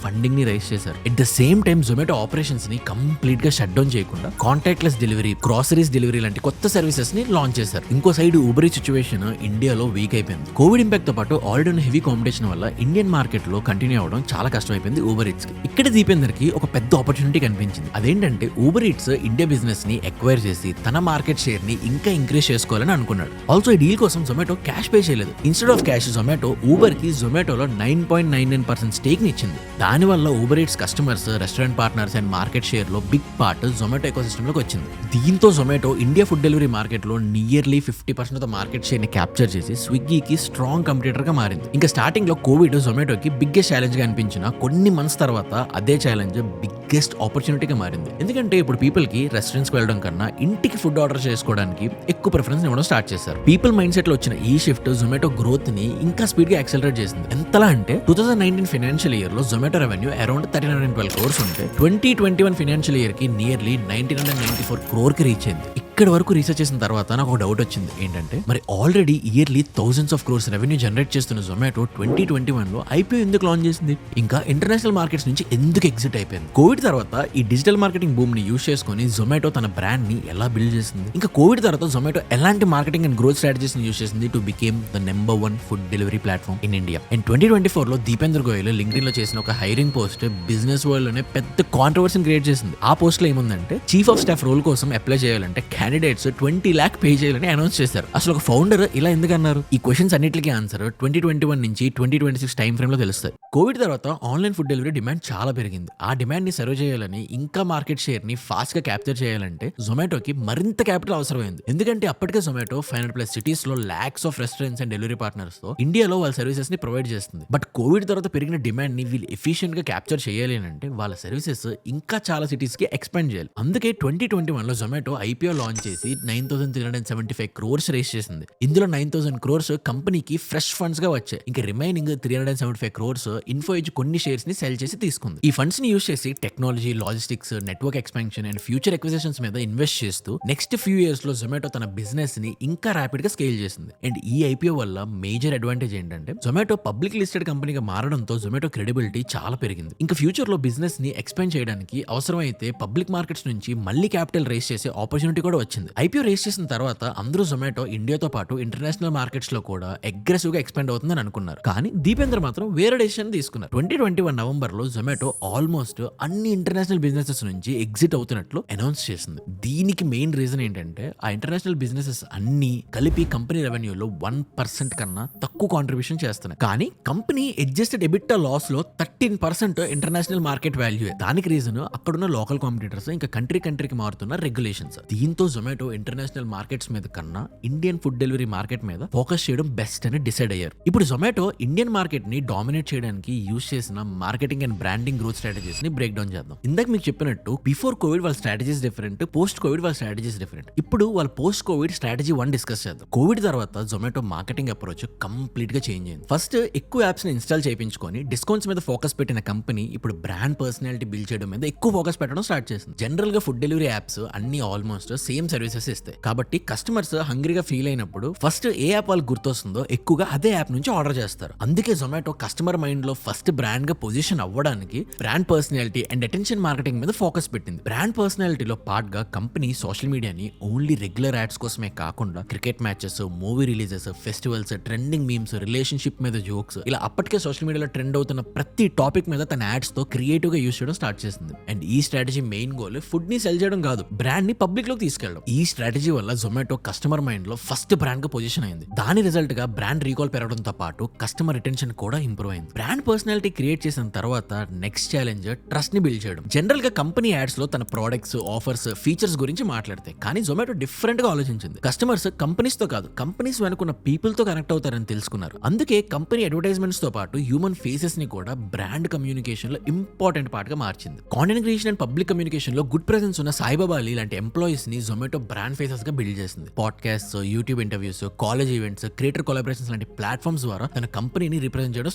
ఫండింగ్ ని రైజ్ చేశారు. At the same time Zomato operations ని కంప్లీట్ గా షట్ డౌన్ చేయకుండా కాంటాక్ట్లెస్ డెలివరీ, గ్రాసరీస్ డెలివరీ లాంటి కొత్త సర్వీసెస్ ని లాంచ్ చేశారు. ఇంకో సైడ్ ఊబర్ సిచ్యువేషన్ ఇండియాలో వీక్ అయిపోయింది. కోవిడ్ ఇంపాక్ట్ తో పాటు ఆల్రెడీ ఉన్న హెవీ కాంపిటీషన్ వల్ల ఇండియన్ మార్కెట్ లో కంటిన్యూ అవడం చాలా కష్టం అయిపోయింది ఊబర్ ఈట్స్ కి. ఇక్కడ దీపేందర్ కి ఒక పెద్ద ఆపర్చునిటీ కనిపించింది. అదేంటంటే ఊబర్ ఈట్స్ ఇండియా బిజినెస్ ని ఎక్వైర్ చేసి తన మార్కెట్ షేర్ ని ఇంకా ఇంక్రీజ్ చేసుకోవాలని అనుకున్నాడు. ఆల్సో ఈ డీల్ కోసం జొమాటో క్యాష్ పే చేయలేదు. Instead of cash Zomato Uber కి జొమాటోలో 9.99% స్టేక్ ని ఇచ్చింది. దాని వల్ల Uber Eats customers, restaurant partners and market share లో బిగ్ పార్ట్ జొమాటో ఎకోసిస్టమ్ లోకి వచ్చింది. దీంతో Zomato India food delivery market లో nearly 50% of the market share ని క్యాప్చర్ చేసి స్విగ్గీకి స్ట్రాంగ్ కంపిటీటర్ గా మారింది. ఇంకా స్టార్టింగ్ లో కోవిడ్ జొమాటోకి బిగ్గెస్ట్ ఛాలెంజ్ గా అనిపించిన కొన్ని మంత్స్ తర్వాత అదే ఛాలెంజ్ బిగ్గెస్ట్ ఆపర్చునిటీగా మారింది. ఎందుకంటే ఇప్పుడు పీపుల్ కి రెస్టారెంట్స్ కి వెళ్ళడం కన్నా ఇంటికి ఫుడ్ ఆర్డర్ చేసుకోవడానికి ఎక్కువ ప్రిఫరెన్స్ ఇవ్వడం స్టార్ట్ చేశారు. పీపుల్ మైండ్ సెట్ లో వచ్చిన ఈ షిఫ్ట్ జొమాటో గ్రోత్ ని ఇంకా స్పీడ్ గా యాక్సెలరేట్ చేసింది. ఎంతలా అంటే 2019 ఫైనాన్షియల్ ఇయర్ లో జొమాటో రెవెన్యూ అరౌండ్ 1312 crores ఉంటే 2021 ఫైనాన్షియల్ ఇయర్ కి నియర్లీ 1994 crore కి రీచ్ అయింది. ఇక్కడ వరకు రీసెర్చ్ చేసిన తర్వాత నాకు ఒక డౌట్ వచ్చింది. ఏంటంటే మరి already yearly thousands of crores revenue generate చేస్తున్న జొమాటో 2021 లో ఐపీఓ ఎందుకు లాంచ్ చేసింది? ఇంకా ఇంటర్నేషనల్ మార్కెట్స్ నుంచి ఎందుకు ఎగ్జిట్ అయిపోయింది? కోవిడ్ తర్వాత ఈ డిజిటల్ మార్కెటింగ్ బూమ్ ని యూస్ చేసుకుని జొమాటో తన బ్రాండ్ ని ఎలా బిల్డ్ చేసింది? ఇంకా కోవిడ్ తర్వాత జొమాటో ఎలాంటి మార్కెటింగ్ అండ్ గ్రోత్ స్ట్రాటజీస్ ని యూస్ చేసింది to became the number 1 food delivery platform in India? And 2024 లో దీపేందర్ గోయల్ లింక్డ్ఇన్ లో చేసిన ఒక హైరింగ్ పోస్ట్ బిజినెస్ వరల్డ్ లోనే పెద్ద కాంట్రవర్సీని క్రియేట్ చేసింది. ఆ పోస్ట్ లో ఏముందంటే చీఫ్ ఆఫ్ స్టాఫ్ రోల్ కోసం అప్లై చేయాలంటే క్యాండిడేట్స్ 20 lakh పే చేయాలని అనౌన్స్ చేశారు. అసలు ఒక ఫౌండర్ ఇలా ఎందుకు అన్నారు? ఈ క్వశ్చన్స్ అన్నిటికీ ఆన్సర్ 2021 నుంచి 2026 టైం ఫ్రేమ్ లో తెలుస్తాయి. కోవిడ్ తర్వాత ఆన్లైన్ ఫుడ్ డెలివరీ డిమాండ్ చాలా పెరిగింది. ఆ డిమాండ్ ని సర్వ్ చేయాలని, ఇంకా మార్కెట్ షేర్ ని ఫాస్ట్ గా క్యాప్చర్ చేయాలంటే జొమాటోకి మరింత క్యాపిటల్ అవసరమైంది. ఎందుకంటే అప్పటికే జొమాటో 500+ సిటీస్ లో lakhs of restaurants and delivery partners తో ఇండియాలో వాళ్ళ సర్వీసెస్ ని ప్రొవైడ్ చేస్తుంది. బట్ కోవిడ్ తర్వాత పెరిగిన డిమాండ్ ని వీళ్ళు ఎఫిషియెంట్ గా క్యాప్చర్ చేయాలి అంటే వాళ్ళ సర్వీసెస్ ఇంకా చాలా సిటీస్ కి ఎక్స్పాండ్ చేయాలి. అందుకే 2021 లో జొమాటో ఐపీఓ లాంచ్ చేసి 9,375 crores రేస్ చేసింది. ఇందులో 9,000 crores కంపెనీకి ఫ్రెష్ ఫండ్స్ గా వచ్చాయి. ఇంకా రిమైనింగ్ 375 crores ఇన్ఫోయిజ్ కొన్ని షేర్స్ ని సెల్ చేసి తీసుకుంది. ఈ ఫండ్స్ ని యూస్ చేసి technology, logistics, network expansion and future acquisitions మీద ఇన్వెస్ట్ చేస్తూ నెక్స్ట్ ఫ్యూ ఇయర్స్ లో జొమాటో తన బిజినెస్ ని ఇంకా ర్యాపిడ్ గా స్కేల్ చేసింది. అండ్ ఈ ఐపీఓ వల్ల మేజర్ అడ్వాంటేజ్ ఏంటంటే జొమాటో పబ్లిక్ లిస్టెడ్ కంపెనీగా మారడంతో జొమాటో క్రెడిబిలిటీ చాలా పెరిగింది. ఇంకా ఫ్యూచర్ లో బిజినెస్ ని ఎక్స్పాండ్ చేయడానికి అవసరమైతే పబ్లిక్ మార్కెట్స్ నుంచి మళ్ళీ క్యాపిటల్ రేస్ చేసే ఆపర్చునిటీ కూడా వచ్చింది. ఐపీఓ రేస్ చేసిన తర్వాత అందరూ జొమాటో ఇండియాతో పాటు ఇంటర్నేషనల్ మార్కెట్స్ లో కూడా అగ్రెసివ్ గా ఎక్స్పాండ్ అవుతుందని అనుకున్నారు. కానీ దీపేందర్ మాత్రం వేరే డెసిషన్ తీసుకున్నారు. 2021 నవంబర్ లో జొమాటో ఆల్మోస్ట్ అన్ని ఇంటర్నేషనల్ బిజినెసెస్ నుంచి ఎగ్జిట్ అవుతున్నట్లు అనౌన్స్ చేసింది. దీనికి మెయిన్ రీజన్ ఏంటంటే ఆ ఇంటర్నేషనల్ బిజినెసెస్ అన్ని కలిపి కంపెనీ రెవెన్యూలో 1% కన్నా తక్కువ కాంట్రిబ్యూషన్ చేస్తున్నాయి. కానీ కంపెనీ అడ్జస్టెడ్ ఎబిటా లాస్ లో 13% ఇంటర్నేషనల్ మార్కెట్ వాల్యూ. దానికి రీజన్ అక్కడున్న లోకల్ కాంపిటీటర్స్, ఇంకా కంట్రీకి మారుతున్న రెగ్యులేషన్స్. దీంతో జొమాటో ఇంటర్నేషనల్ మార్కెట్స్ మీద కన్నా ఇండియన్ ఫుడ్ డెలివరీ మార్కెట్ మీద ఫోకస్ చేయడం బెస్ట్ అని డిసైడ్ అయ్యారు. ఇప్పుడు జొమాటో ఇండియన్ మార్కెట్ ని డామినేట్ చేయడానికి యూజ్ చేసిన marketing and branding growth strategies ని బ్రేక్ డౌన్ చేద్దాం. ఇందాక మీకు చెప్పినట్టు బిఫోర్ కోవిడ్ వాళ్ళ స్ట్రాటజీస్ డిఫరెంట్, పోస్ట్ కోవిడ్ వాళ్ళ స్ట్రాటజీస్ డిఫరెంట్. ఇప్పుడు వాళ్ళ పోస్ట్ కోవిడ్ స్ట్రాటజీ 1 డిస్కస్ చేద్దాం. కోవిడ్ తర్వాత జొమాటో మార్కెటింగ్ అప్రోచ్ కంప్లీట్ గా చేంజ్ అయింది. ఫస్ట్ ఎక్కువ యాప్స్ ని ఇన్స్టాల్ చేయించుకొని డిస్కౌంట్స్ మీద ఫోకస్ పెట్టిన కంపెనీ ఇప్పుడు బ్రాండ్ పర్సనాలిటీ బిల్డ్ చేయడం మీద ఎక్కువ ఫోకస్ పెట్టడం స్టార్ట్ చేసింది. జనరల్ గా ఫుడ్ డెలివరీ యాప్స్ అన్ని ఆల్మోస్ట్ సేమ్ సర్వీసెస్ ఇస్తాయి కాబట్టి కస్టమర్స్ హంగ్రీగా ఫీల్ అయినప్పుడు ఫస్ట్ ఏ యాప్ వాళ్ళకి గుర్తొస్తుందో ఎక్కువగా అదే యాప్ నుంచి ఆర్డర్ చేస్తారు. అందుకే జొమాటో కస్టమర్ మైండ్ లో ఫస్ట్ బ్రాండ్ గా పొజిషన్ అవ్వడానికి brand personality and attention marketing మీద ఫోకస్ పెట్టింది. బ్రాండ్ పర్సనాలిటీలో పార్ట్ గా కంపెనీ సోషల్ మీడియాని ఓన్లీ రెగ్యులర్ యాడ్స్ కోసమే కాకుండా cricket matches, movie releases, festivals, trending memes, relationship మీద జోక్స్ ఇలా అప్పటికే సోషల్ మీడియాలో ట్రెండ్ అవుతున్న ప్రతి టాపిక్ మీద తన యాడ్స్ తో క్రియేటివ్ గా యూస్ చేయడం స్టార్ట్ చేసింది. అండ్ ఈ స్ట్రాటజీ మెయిన్ గోల్ ఫుడ్ ని సెల్ చేయడం కాదు, బ్రాండ్ ని పబ్లిక్ లోకి తీసుకెళ్ళడం. ఈ స్ట్రాటజీ వల్ల జొమాటో కస్టమర్ మైండ్ లో ఫస్ట్ బ్రాండ్ గా పొజిషన్ అయింది. దాని రిజల్ట్ గా బ్రాండ్ రీకాల్ పెరగడంతో పాటు కస్టమర్ రిటెన్షన్ కూడా ఇంప్రూవ్ అయింది. బ్రాండ్ పర్సనాలిటీ క్రియేట్ చేసిన తర్వాత నెక్స్ట్ ఛాలెంజ్ ట్రస్ట్ ని బిల్డ్ చేయడం. జనరల్ గా కంపెనీ యాడ్స్ లో తన ప్రొడక్ట్స్, ఆఫర్స్, ఫీచర్స్ గురించి మాట్లాడతాయి. కానీ జొమాటో డిఫరెంట్ గా ఆలోచించింది. కస్టమర్స్ కంపెనీస్ తో కాదు, కంపెనీస్ వెనుకున్న పీపుల్ తో కనెక్ట్ అవుతారని తెలుసుకున్నారు. అందుకే కంపెనీ అడ్వర్టైజ్మెంట్స్ తో పాటు హ్యూమన్ ఫేసెస్ ని కూడా బ్రాండ్ కమ్యూనికేషన్ లో ఇంపార్టెంట్ పార్ట్ గా మార్చింది. Content creation and public communication లో గుడ్ ప్రెసెన్స్ ఉన్న సాయిబాబా అలీ లాంటి ఎంప్లాయీస్ ని జొమాటో బ్రాండ్ ఫేసెస్ గా బిల్డ్ చేసింది. Podcast, YouTube interviews, college events, creator collaborations లాంటి ప్లాట్ఫామ్స్ ద్వారా తన కంపెనీని రిప్రజెంట్ చేయడం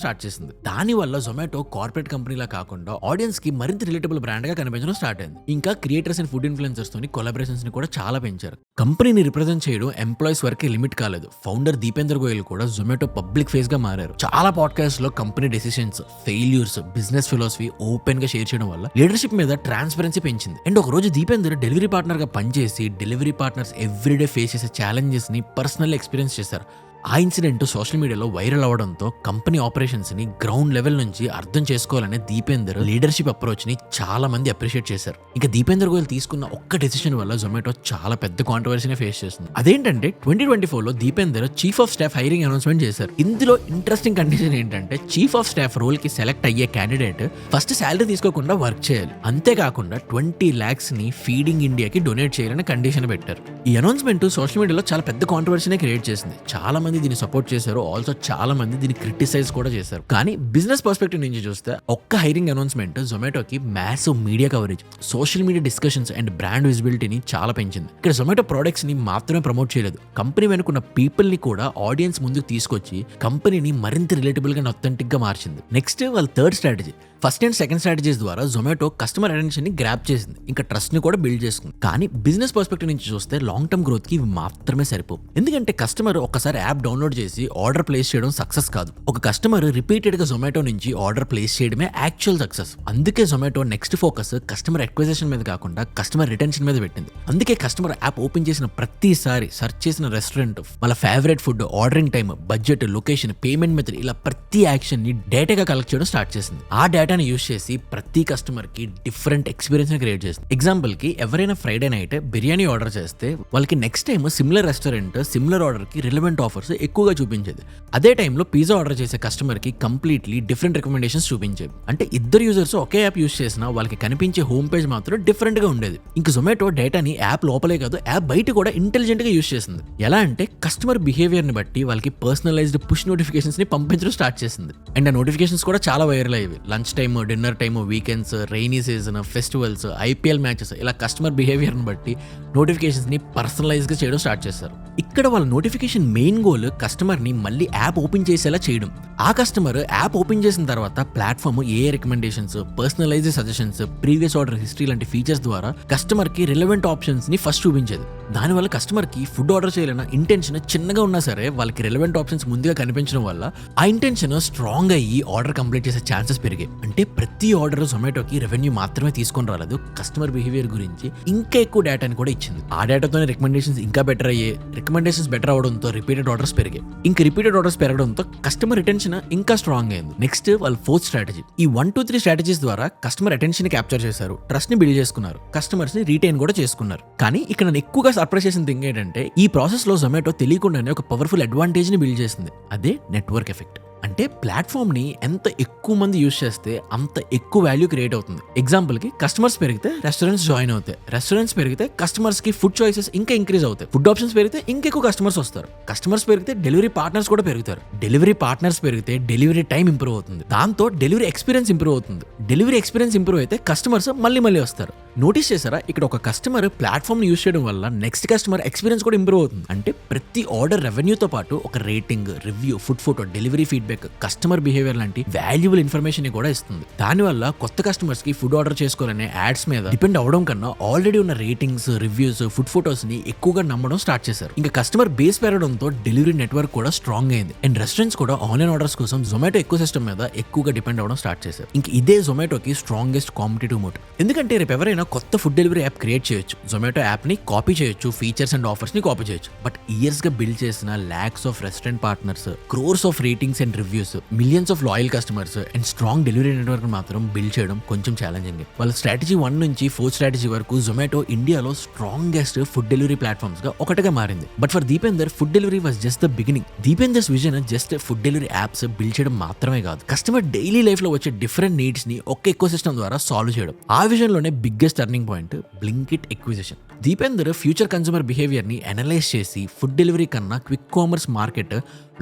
స్టార్ట్ చేసింది. దాని వల్ల జొమాటో కార్పొరేట్ కంపెనీలా కాకుండా ఆడియన్స్ కి మరింత రిలేటబుల్ బ్రాండ్ గా కనిపించడం స్టార్ట్ అయింది. ఇంకా క్రియేటర్స్ అండ్ ఫుడ్ ఇన్ఫ్లుయెన్సర్స్ తోని కొలాబరేషన్స్ ని కూడా చాలా పెంచారు. కంపెనీని రిప్రజెంట్ చేయడం ఎంప్లాయీస్ వరకే లిమిట్ కాలేదు. ఫౌండర్ దీపేందర్ గోయల్ కూడా జొమాటో పబ్లిక్ ఫేస్ గా మారారు. చాలా పాడ్కాస్ట్ లో company decisions, failures, business philosophy open గా షేర్ చేయడం వల్ల లీడర్షిప్ మీద ట్రాన్స్పరెన్సీ పెంచింది. అండ్ ఒక రోజు దీపేందర్ డెలివరీ పార్ట్నర్ గా పనిచేసి డెలివరీ పార్ట్నర్స్ ఎవ్రీడే ఫేస్ చేసే ఛాలెంజెస్ ని పర్సనల్ ఎక్స్పీరియన్స్ చేశారు. ఆ ఇన్సిడెంట్ సోషల్ మీడియాలో వైరల్ అవడంతో కంపెనీ ఆపరేషన్స్ ని గ్రౌండ్ లెవెల్ నుంచి అర్థం చేసుకోవాలనే దీపేందర్ లీడర్షిప్ అప్రోచ్ ని చాలా మంది అప్రిషియేట్ చేశారు. ఇంకా దీపేందర్ గోయల్ తీసుకున్న ఒక్క డెసిషన్ వల్ల జొమాటో చాలా పెద్ద కాంట్రవర్సీని ఫేస్ చేస్తుంది. అదేంటంటే 2024 లో Deepender chief of staff hiring announcement చేశారు. ఇందులో ఇంట్రెస్టింగ్ కండిషన్ ఏంటంటే చీఫ్ ఆఫ్ స్టాఫ్ రోల్ కి సెలెక్ట్ అయ్యే క్యాండిడేట్ ఫస్ట్ శాలరీ తీసుకోకుండా వర్క్ చేయాలి. అంతేకాకుండా 20 lakhs ని ఫీడింగ్ ఇండియాకి డొనేట్ చేయాలని కండిషన్ పెట్టారు. ఈ అనౌన్స్మెంట్ సోషల్ మీడియాలో చాలా పెద్ద కాంట్రవర్సీని క్రియేట్ చేసింది. చాలా మంది దీన్ని సపోర్ట్ చేశారు, ఆల్సో చాలా మంది దీన్ని క్రిటిసైజ్ కూడా చేశారు. కానీ బిజినెస్ పర్స్పెక్టివ్ నుంచి చూస్తే ఒక్క హైరింగ్ అనౌన్స్మెంట్ జొమాటోకి massive media coverage, social media discussions and brand విజిబిలిటీని చాలా పెంచింది. ఇక్కడ జొమాటో ప్రొడక్ట్స్ ని మాత్రమే ప్రమోట్ చేయలేదు, కంపెనీ వెనుకున్న పీపుల్ ని కూడా ఆడియన్స్ ముందుకు తీసుకొచ్చి కంపెనీని మరింత రిలేటబుల్ గా అథెంటిక్ గా మార్చింది. నెక్స్ట్ వాళ్ళ third strategy. First and second strategies ద్వారా జొమాటో కస్టమర్ అటెన్షన్ ని గ్రాప్ చేసింది, ఇంకా ట్రస్ట్ ని కూడా బిల్డ్ చేసుకుంది. కానీ బిజినెస్ పర్స్పెక్టివ్ నుంచి చూస్తే లాంగ్ టర్మ్ గ్రోత్ కి ఇవి మాత్రమే సరిపోవు. ఎందుకంటే కస్టమర్ ఒక్కసారి యాప్ డౌన్లోడ్ చేసి ఆర్డర్ ప్లేస్ చేయడం సక్సెస్ కాదు. ఒక కస్టమర్ రిపీటెడ్ గా జొమాటో నుంచి ఆర్డర్ ప్లేస్ చేయడమే యాక్చువల్ సక్సెస్. అందుకే Zomato next focus customer acquisition మీద కాకుండా కస్టమర్ రిటెన్షన్ మీద పెట్టింది. అందుకే కస్టమర్ యాప్ ఓపెన్ చేసిన ప్రతిసారి సెర్చ్ చేసిన రెస్టారెంట్, వాళ్ళ favourite food, ordering time, budget, location, payment method ఇలా ప్రతి యాక్షన్ ని డేటాగా కలెక్ట్ చేయడం స్టార్ట్ చేసింది. ఆ డేటాని యూస్ చేసి ప్రతి కస్టమర్ కి డిఫరెంట్ ఎక్స్పీరియన్స్ ని క్రియేట్ చేసింది. ఎగ్జాంపుల్ కి ఎవరైనా ఫ్రైడే నైట్ బిర్యానీ ఆర్డర్ చేస్తే వాళ్ళకి next time similar restaurant similar order కి రిలవెంట్ ఆఫర్స్ ఎక్కువగా చూపించేది. అదే టైంలో పిజ్జా ఆర్డర్ చేసే కస్టమర్ కి కంప్లీట్లీ డిఫరెంట్ రికమెండేషన్స్ చూపించేవి. అంటే ఇద్దరు యూజర్స్ ఒకే యాప్ యూస్ చేసినా వాళ్ళకి కనిపించే హోమ్ పేజ్ మాత్రం డిఫరెంట్ గా ఉండేది. ఇంకా జొమాటో డేటాని యాప్ లోపలే కాదు యాప్ బయట కూడా ఇంటెలిజెంట్ గా యూస్ చేసింది. ఎలా అంటే కస్టమర్ బిహేవియర్ ని బట్టి వాళ్ళకి పర్సనలైజ్డ్ పుష్ నోటిఫికేషన్స్ ని పంపించడం స్టార్ట్ చేసింది. అండ్ ఆ నోటిఫికేషన్స్ కూడా చాలా వైరల్ అయ్యేవి. Lunch time, dinner time, weekends, rainy season, festivals, IPL matches ఇలా కస్టమర్ బిహేవియర్ ని బట్టి నోటిఫికేషన్స్ ని పర్సనలైజ్ గా చేయడం స్టార్ట్ చేశారు. ఇక్కడ వాళ్ళ నోటిఫికేషన్ మెయిన్ గోల్ కస్టమర్ ని మళ్ళీ యాప్ ఓపెన్ చేసేలా చేయడం. ఆ కస్టమర్ యాప్ ఓపెన్ చేసిన తర్వాత ప్లాట్ఫామ్ ఏ recommendations, personalised suggestions, previous order history లాంటి ఫీచర్స్ ద్వారా కస్టమర్ కి రిలవెంట్ ఆప్షన్స్ ని ఫస్ట్ చూపించేది. దానివల్ల కస్టమర్ కి ఫుడ్ ఆర్డర్ చేయాలన్న ఇంటెన్షన్ చిన్నగా ఉన్నా సరే వాళ్ళకి రిలవెంట్ ఆప్షన్స్ ముందుగా కనిపించడం వల్ల ఆ ఇంటెన్షన్ స్ట్రాంగ్ అయ్యి ఆర్డర్ కంప్లీట్ చేసే ఛాన్సెస్ పెరిగాయి. అంటే ప్రతి ఆర్డర్ జొమాటోకి రెవెన్యూ మాత్రమే తీసుకొని రాలేదు, కస్టమర్ బిహేవియర్ గురించి ఇంకా ఎక్కువ డేటాని కూడా ఇచ్చింది. ఆ డేటాతోనే రికమెండేషన్స్ ఇంకా బెటర్ అయ్యాయి. రికమెండేషన్స్ బెటర్ అవడంతో రిపీటెడ్ ఆర్డర్స్ పెరిగాయి. ఇంకా రిపీటెడ్ ఆర్డర్స్ పెరగడంతో కస్టమర్ రిటెన్షన్ ఇంకా స్ట్రాంగ్ అయింది. నెక్స్ట్ వాళ్ళ ఫోర్త్ స్ట్రాటజీ. ఈ 1, 2, 3 స్ట్రాటజీస్ ద్వారా కస్టమర్ అటెన్షన్ ని క్యాప్చర్ చేశారు, ట్రస్ట్ ని బిల్డ్ చేసుకున్నారు, కస్టమర్స్ ని రిటైన్ కూడా చేసుకున్నారు. కానీ ఇక్కడ నన్ను ఎక్కువగా సర్ప్రైజ్ చేసిన థింగ్ ఏంటంటే ఈ ప్రాసెస్ లో జొమాటో తెలియకుండానే ఒక పవర్ఫుల్ అడ్వాంటేజ్ ని బిల్డ్ చేసింది. అదే నెట్వర్క్ ఎఫెక్ట్. అంటే ప్లాట్ఫామ్ ని ఎంత ఎక్కువ మంది యూజ్ చేస్తే అంత ఎక్కువ వాల్యూ క్రియేట్ అవుతుంది. ఎగ్జాంపుల్ కి కస్టమర్స్ పెరిగితే రెస్టారెంట్స్ జాయిన్ అవుతాయి, రెస్టారెంట్స్ పెరిగితే కస్టమర్స్ కి ఫుడ్ చాయిసెస్ ఇంకా ఇంక్రీజ్ అవుతాయి, ఫుడ్ ఆప్షన్స్ పెరిగితే ఇంకెక్కువ కస్టమర్స్ వస్తారు, కస్టమర్స్ పెరిగితే డెలివరీ పార్ట్నర్స్ కూడా పెరుగుతారు, డెలివరీ పార్ట్నర్స్ పెరిగితే డెలివరీ టైం ఇంప్రూవ్ అవుతుంది, దాంతో డెలివరీ ఎక్స్పీరియన్స్ ఇంప్రూవ్ అవుతుంది, డెలివరీ ఎక్స్పీరియన్స్ ఇంప్రూవ్ అయితే కస్టమర్స్ మళ్ళీ వస్తారు. నోటీస్ చేశారా, ఇక్కడ ఒక కస్టమర్ ప్లాట్ఫామ్ ని యూజ్ చేయడం వల్ల నెక్స్ట్ కస్టమర్ ఎక్స్పీరియన్స్ కూడా ఇంప్రూవ్ అవుతుంది. అంటే ప్రతి ఆర్డర్ రెవెన్యూతో పాటు ఒక rating, review, food photo, delivery feedback, customer behaviour లాంటి వాల్యుబుల్ ఇన్ఫర్మేషన్ కూడా ఇస్తుంది. దానివల్ల కొత్త కస్టమర్స్ కి ఫుడ్ ఆర్డర్ చేసుకోవాలనే యాడ్స్ మీద డిపెండ్ అవడం కన్నా ఆల్రెడీ ఉన్న రేటింగ్స్, రివ్యూస్, ఫుడ్ ఫోటోస్ ని ఎక్కువగా నమ్మడం స్టార్ట్ చేశారు. ఇంకా కస్టమర్ బేస్ పెరగడంతో డెలివరీ నెట్వర్క్ కూడా స్ట్రాంగ్ అయింది. అండ్ రెస్టారెంట్స్ కూడా ఆన్లైన్ ఆర్డర్స్ కోసం జొమాటో ఎకో సిస్టమ్ మీద ఎక్కువగా డిపెండ్ అవడం స్టార్ట్ చేశారు. ఇంకా ఇదే జొమాటోకి స్ట్రాంగెస్ట్ కాంపిటేటివ్ మోడ్. ఎందుకంటే రేపు ఎవరైనా కొత్త ఫుడ్ డెలివరీ యాప్ క్రియేట్ చేయొచ్చు, జొమాటో యాప్ ని కాపీ చేయొచ్చు, ఫీచర్స్ అండ్ ఆఫర్స్ ని కాపీ చేయొచ్చు. బట్ ఇయర్స్ గా బిల్డ్ చేసిన lakhs of restaurant partners, crores of ratings and reviews, millions of loyal customers and strong delivery network మాత్రం బిల్డ్ చేయడం కొంచెం ఛాలెంజింగ్. వాళ్ళ స్ట్రాటజీ 1 నుంచి 4 స్ట్రాటజీ వరకు జొమాటో ఇండియాలో స్ట్రాంగెస్ట్ ఫుడ్ డెలివరీ ప్లాట్ఫామ్స్ గా ఒకటిగా మారింది. But for Deepinder food delivery was just the beginning. Deepinder's vision just food delivery apps build చేయడం మాత్రమే కాదు, కస్టమర్ డైలీ లైఫ్ లో వచ్చే డిఫరెంట్ నీడ్స్ ని ఒక్క ఎకో సిస్టమ్ ద్వారా సాల్వ్ చేయడం. ఆ విజన్ లోనే biggest turning point Blinkit acquisition. Deepender future consumer behaviour ని అనలైజ్ చేసి ఫుడ్ డెలివరీ కన్నా quick commerce market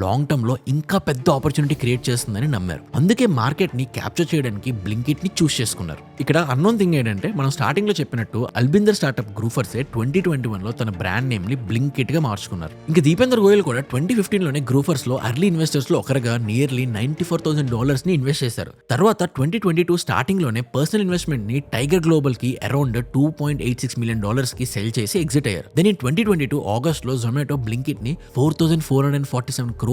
long term లో ఇంకా పెద్ద ఆపర్చునిటీ క్రియేట్ చేస్తుందని నమ్మారు. అందుకే మార్కెట్ ని క్యాప్చర్ చేయడానికి బ్లింకిట్ ని చూస్ చేసుకున్నారు. ఇక్కడ అన్నోన్ థింగ్ ఏంటంటే, మనం స్టార్టింగ్ లో చెప్పినట్టు అల్బిందర్ స్టార్ట్అప్ గ్రూఫర్సే 2021 లో తన బ్రాండ్ నేమ్ ని బ్లింకిట్ గా మార్చుకున్నారు. ఇంకా దీపేందర్ గోయల్ కూడా 2015 లోనే గ్రూఫర్స్ లో అర్లీ ఇన్వెస్టర్స్ లో ఒకరుగా నియర్లీ $94,000 ని ఇన్వెస్ట్ చేశారు. తర్వాత 2022 స్టార్టింగ్ లోనే పర్సనల్ ఇన్వెస్ట్మెంట్ ని టైగర్ గ్లోబల్ కి అరౌండ్ $2.86 million కి సెల్ చేసి ఎగ్జిట్ అయ్యారు. దెన్ ఇన్ 2022 ఆగస్ట్ లో జొమాటో బ్లింకిట్ ని 4,447 crores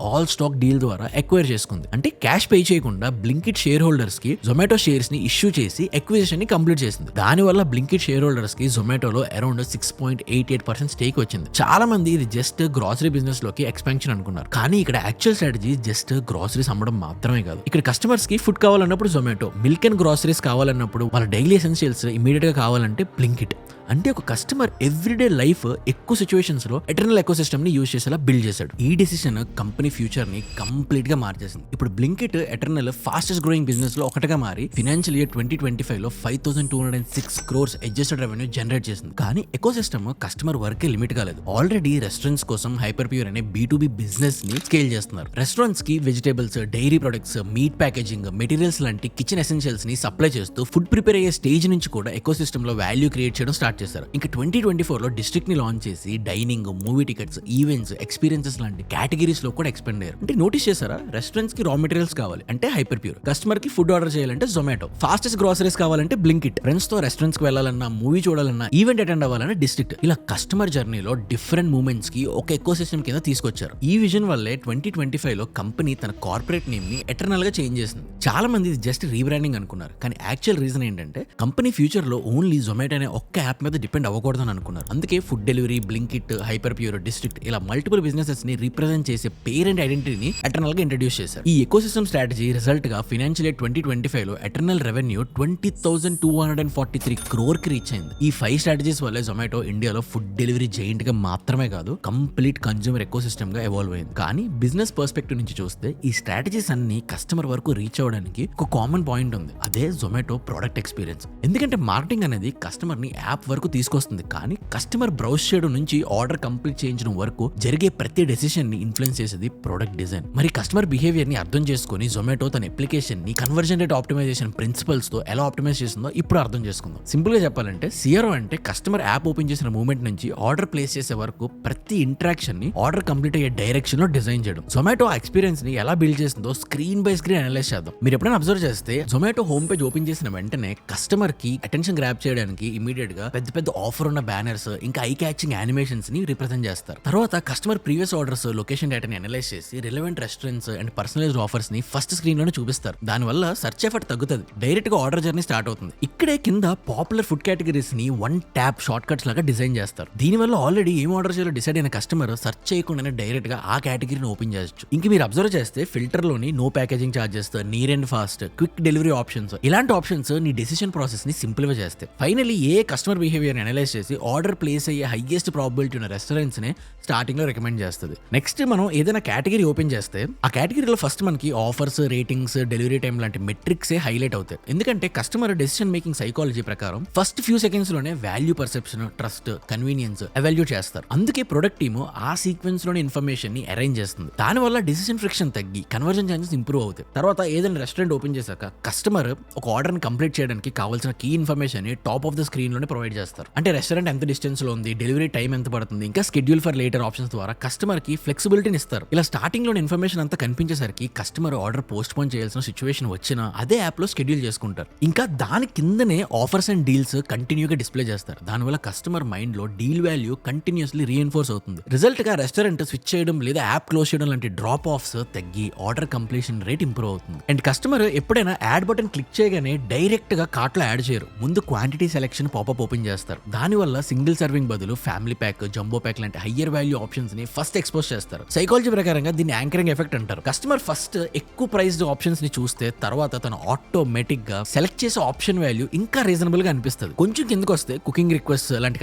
ఆల్ స్టాక్ డీల్ ద్వారా ఎక్వైర్ చేసుకుంది. అంటే క్యాష్ పే చేయకుండా బ్లింకిట్ షేర్ హోల్డర్స్ కి జొమాటో షేర్స్ ని ఇష్యూ చేసి ఎక్విజిషన్ ని కంప్లీట్ చేసింది. దానివల్ల బ్లింకిట్ షేర్ హోల్డర్స్ కి జొమాటోలో అరౌండ్ 6.88% స్టేక్ వచ్చింది. చాలా మంది ఇది జస్ట్ గ్రాసరీ బిజినెస్ లోకి ఎక్స్పాన్షన్ అనుకున్నారు, కానీ ఇక్కడ యాక్చువల్ స్ట్రాటజీ జస్ట్ గ్రాసరీస్ అమ్మడం మాత్రమే కాదు. ఇక్కడ కస్టమర్స్ కి ఫుడ్ కావాలన్నప్పుడు జొమాటో, మిల్క్ అండ్ గ్రాసరీస్ కావాలన్నప్పుడు, వాళ్ళ డైలీ ఎసెన్షియల్స్ ఇమీడియట్ గా కావాలంటే బ్లింకిట్. అంటే ఒక కస్టమర్ ఎవ్రీడే లైఫ్ ఎక్కువ సిచ్యువేషన్స్ లో ఎటర్నల్ ఎకో సిస్టమ్ ని యూజ్ చేసేలా బిల్డ్ చేశాడు. ఈ డెసిషన్ కంపెనీ ఫ్యూచర్ ని కంప్లీట్ గా మార్చేసింది. ఇప్పుడు Blinkit eternal fastest growing business లో ఒకటిగా మారి ఫైనాన్షియల్ ఇయర్ 2025 లో 5,206 crores అడ్జస్టెడ్ రెవెన్యూ జనరేట్ చేసింది. కానీ ఎకో సిస్టమ్ కస్టమర్ వర్కే లిమిట్ కాలేదు. ఆల్రెడీ రెస్టారెంట్స్ కోసం హైపర్ ప్యూర్ అనే B2B బిజినెస్ ని స్కేల్ చేస్తున్నారు. రెస్టారెంట్స్ కి vegetables, dairy products, meat packaging, materials లాంటి కిచెన్ ఎసెన్షియల్స్ ని సప్లై చేస్తూ ఫుడ్ ప్రిపేర్ అయ్యే స్టేజ్ నుంచి కూడా ఎకో సిస్టమ్ లో వాల్యూ క్రియేట్ చేయడం స్టార్ట్ చేశారు. ఇంకా 2024 లో డిస్ట్రిక్ట్ ని లాంచ్ చేసి dining, movie tickets, events, experiences లాంటి కేటగిరీస్ లో కూడా ఎక్స్పెండ్ అయ్యారు. అంటే నోటీస్ చేశారా, రెస్టారెంట్స్ కి రా మెటీరియల్స్ కావాలి అంటే హైపర్ ప్యూర్, కస్టమర్ కి ఫుడ్ ఆర్డర్ చేయాలంటే జొమాటో, ఫాస్టెస్ట్ గ్రాసరీస్ కావాలంటే బ్లింకిట్, ఫ్రెండ్స్ తో రెస్టారెంట్స్ కి వెళ్ళాలన్నా, మూవీ చూడాలన్నా, ఈవెంట్ అటెండ్ అవ్వాలన్నా డిస్ట్రిక్ట్. ఇలా కస్టమర్ జర్నీలో డిఫరెంట్ మూమెంట్స్ కి ఒక ఎకో సిస్టమ్ కింద తీసుకొచ్చారు. ఈ విజన్ వల్లే 2025 లో కంపెనీ తన కార్పొరేట్ నేమ్ ని ఎటర్నల్ గా చేంజ్ చేసింది. చాలా మంది ఇది జస్ట్ రీబ్రాండింగ్ అనుకున్నారు, కానీ యాక్చువల్ రీజన్ ఏంటంటే కంపెనీ ఫ్యూచర్ లో ఓన్లీ జొమాటో అనే ఒక్క యాప్ మీద డిపెండ్ అవ్వకూడదని అనుకున్నారు. అందుకే food delivery, Blinkit, hyper pure, district ఇలా మల్టిపుల్ బిజినెసెస్ ని రిప్రజెంట్ చేసే పేరెంట్ ఐడెంటిటీని ఎటర్నల్ గా ఇంట్రడ్యూస్ చేశారు. ఈ ఎకో సిస్టమ్ స్ట్రాటజీ రిజల్ట్ గా ఫైనాన్షియల్ ఇయర్ 2025 లో ఎటర్నల్ రెవెన్యూ 20,243 crore కి రీచ్ అయింది. ఈ 5 స్ట్రాటజీస్ వల్ల జొమాటో ఇండియాలో ఫుడ్ డెలివరీ జైంట్ గా మాత్రమే కాదు, కంప్లీట్ కన్స్యూమర్ ఎకో సిస్టమ్ గా ఎవాల్వ్ అయింది. కానీ బిజినెస్ పర్స్పెక్టివ్ నుంచి చూస్తే ఈ స్ట్రాటజీస్ అన్ని కస్టమర్ వరకు రీచ్ అవ్వడానికి ఒక కామన్ పాయింట్ ఉంది, అదే జొమాటో ప్రొడక్ట్ ఎక్స్పీరియన్స్. ఎందుకంటే మార్కెటింగ్ అనేది కస్టమర్ ని యాప్ వరకు తీసుకొస్తుంది, కానీ కస్టమర్ బ్రౌజ్ చేయడం నుంచి ఆర్డర్ కంప్లీట్ చేయించడం వరకు జరిగే ప్రతి డెసిషన్ ని ఇన్ఫ్లుయెన్స్ చేసేది ప్రొడక్ట్ డిజైన్. మరి కస్టమర్ బిహేవియర్ ని అర్థం చేసుకుని జొమాటో తన అప్లికేషన్ ని కన్వర్జన్ రేట్ ఆప్టిమైజేషన్ ప్రిన్సిపల్స్ తో ఎలా ఆప్టిమైజ్ చేస్తుందో ఇప్పుడు అర్థం చేసుకుందాం. సింపుల్ గా చెప్పాలంటే CRO అంటే కస్టమర్ యాప్ ఓపెన్ చేసిన మూమెంట్ నుంచి ఆర్డర్ ప్లేస్ చేసే వరకు ప్రతి ఇంటరాక్షన్ ని ఆర్డర్ కంప్లీట్ అయ్యే డైరెక్షన్ లో డిజైన్ చేయడం. జొమాటో ఆ ఎక్స్పీరియన్స్ ని ఎలా బిల్డ్ చేస్తుందో స్క్రీన్ బై స్క్రీన్ అనలైజ్ చేద్దాం. మీరు ఎప్పుడైనా అబ్జర్వ్ చేస్తే జొమాటో హోమ్ పేజ్ ఓపెన్ చేసిన వెంటనే కస్టమర్ కి అటెన్షన్ గ్రాప్ చేయడానికి ఇమీడియట్ గా పెద్ద పెద్ద ఆఫర్ ఉన్న బ్యానర్స్, ఇంకా ఐ క్యాచింగ్ యానిమేషన్స్ ని రిప్రజెంట్ చేస్తారు. తర్వాత కస్టమర్ ప్రీవియస్ ఆర్డర్స్, లొకేషన్ డేటాని అనలైజ్ చేసి relevant restaurants and personalised offers ని ఫస్ట్ స్క్రీన్ లోనే చూపిస్తారు. దానివల్ల సెర్చ్ ఎఫర్ట్ తగ్గుతుంది, డైరెక్ట్ గా ఆర్డర్ జర్నీ స్టార్ట్ అవుతుంది. ఇక్కడే కింద పాపులర్ ఫుడ్ కేటగిరీస్ ని 1 ట్యాప్ షార్ట్ కట్స్ లాగా డిజైన్ చేస్తారు. దీనివల్ల ఆల్రెడీ ఏం ఆర్డర్ చేయాలో డిసైడ్ అయిన కస్టమర్ సెర్చ్ చేయకుండానే డైరెక్ట్ గా ఆ కేటగిరీని ఓపెన్ చేయొచ్చు. ఇంక మీరు అబ్జర్వ్ చేస్తే ఫిల్టర్ లోని no packaging charges, near and fast, quick delivery options, ఇలాంటి ఆప్షన్స్ నీ డెసిషన్ ప్రాసెస్ ని సింప్లిఫై చేస్తాయి. ఫైనల్లీ ఏ కస్టమర్ బిహేవియర్ బిహేవియర్ అనలైజ్ చేసి ఆర్డర్ ప్లేస్ అయ్యే హైయెస్ట్ ప్రాబిలిటీ ఉన్న రెస్టారెంట్స్ ని స్టార్టింగ్ లో రికమెండ్ చేస్తుంది. నెక్స్ట్ మనం ఏదైనా కేటగిరీ ఓపెన్ చేస్తే ఆ కేటగిరీలో ఫస్ట్ మనకి ఆఫర్స్, రేటింగ్స్, డెలివరీ టైం లాంటి మెట్రిక్స్ హైలైట్ అవుతాయి. ఎందుకంటే కస్టమర్ డెసిషన్ మేకింగ్ సైకాలజీ ప్రకారం ఫస్ట్ ఫ్యూ సెకండ్స్ లోనే value perception, trust, convenience evaluate చేస్తారు. అందుకే ప్రొడక్ట్ టీమ్ ఆ సీక్వెన్స్ లోని ఇన్ఫర్మేషన్ ని అరేంజ్ చేస్తుంది. దానివల్ల డిసిషన్ ఫ్రిక్షన్ తగ్గి కన్వర్జన్ ఛాన్సెస్ ఇంప్రూవ్ అవుతాయి. తర్వాత ఏదైనా రెస్టారెంట్ ఓపెన్ చేశాక కస్టమర్ ఒక ఆర్డర్ ని కంప్లీట్ చేయడానికి కావాల్సిన కీ ఇన్ఫర్మేషన్ ని టాప్ ఆఫ్ ద స్క్రీన్ లోనే ప్రొవైడ్ చేస్తారు. అంటే రెస్టారెంట్ ఎంత డిస్టెన్స్ లో ఉంది, డెలివరీ టైం ఎంత పడుతుంది, ఇంకా షెడ్యూల్ ఫర్ లేటర్ ఆప్షన్స్ ద్వారా కస్టమర్ కి ఫ్లెక్సిబిలిటీని ఇస్తారు. ఇలా స్టార్టింగ్ లోని ఇన్ఫర్మేషన్ అంతా కనిపించేసరికి కస్టమర్ ఆర్డర్ పోస్ట్ పోన్ చేయాల్సిన సిచ్యువేషన్ వచ్చినా అదే యాప్ లో షెడ్యూల్ చేసుకుంటారు. ఇంకా దాని కిందనే ఆఫర్స్ అండ్ డీల్స్ కంటిన్యూగా డిస్ప్లే చేస్తారు. దానివల్ల కస్టమర్ మైండ్ లో డీల్ వాల్యూ కంటిన్యూస్లీ రీఎన్ఫోర్స్ అవుతుంది. రిజల్ట్ గా రెస్టారెంట్ స్విచ్ చేయడం లేదా యాప్ క్లోజ్ చేయడం లాంటి డ్రాప్ ఆఫ్స్ తగ్గి ఆర్డర్ కంప్లీషన్ రేట్ ఇంప్రూవ్ అవుతుంది. అండ్ కస్టమర్ ఎప్పుడైనా యాడ్ బటన్ క్లిక్ చేయగానే డైరెక్ట్ గా కార్ట్ లో యాడ్ చేయరు. ముందు క్వాంటిటీ సెలెక్షన్ పాపప్ ఓపెన్ చేస్తారు. దానివల్ల సింగిల్ సర్వింగ్ బదులు ఫ్యామిలీ ప్యాక్, జంబో ప్యాక్ లాంటి హయ్యర్ వాల్యూ ఆప్షన్స్ ని ఫస్ట్ ఎక్స్పోజ్ చేస్తారు. సైకాలజీ ప్రకారంగా దీన్ని యాంకరింగ్ ఎఫెక్ట్ అంటారు. కస్టమర్ ఫస్ట్ ఎక్కువ ప్రైస్డ్ ఆప్షన్స్ ని చూస్తే తర్వాత తను ఆటోమేటిక్ గా సెలెక్ట్ చేసే ఆప్షన్ వాల్యూ ఇంకా రీజనబుల్ గా అనిపిస్తుంది. కొంచెం కిందకు వస్తే కుకింగ్ రిక్వెస్ట్ లాంటి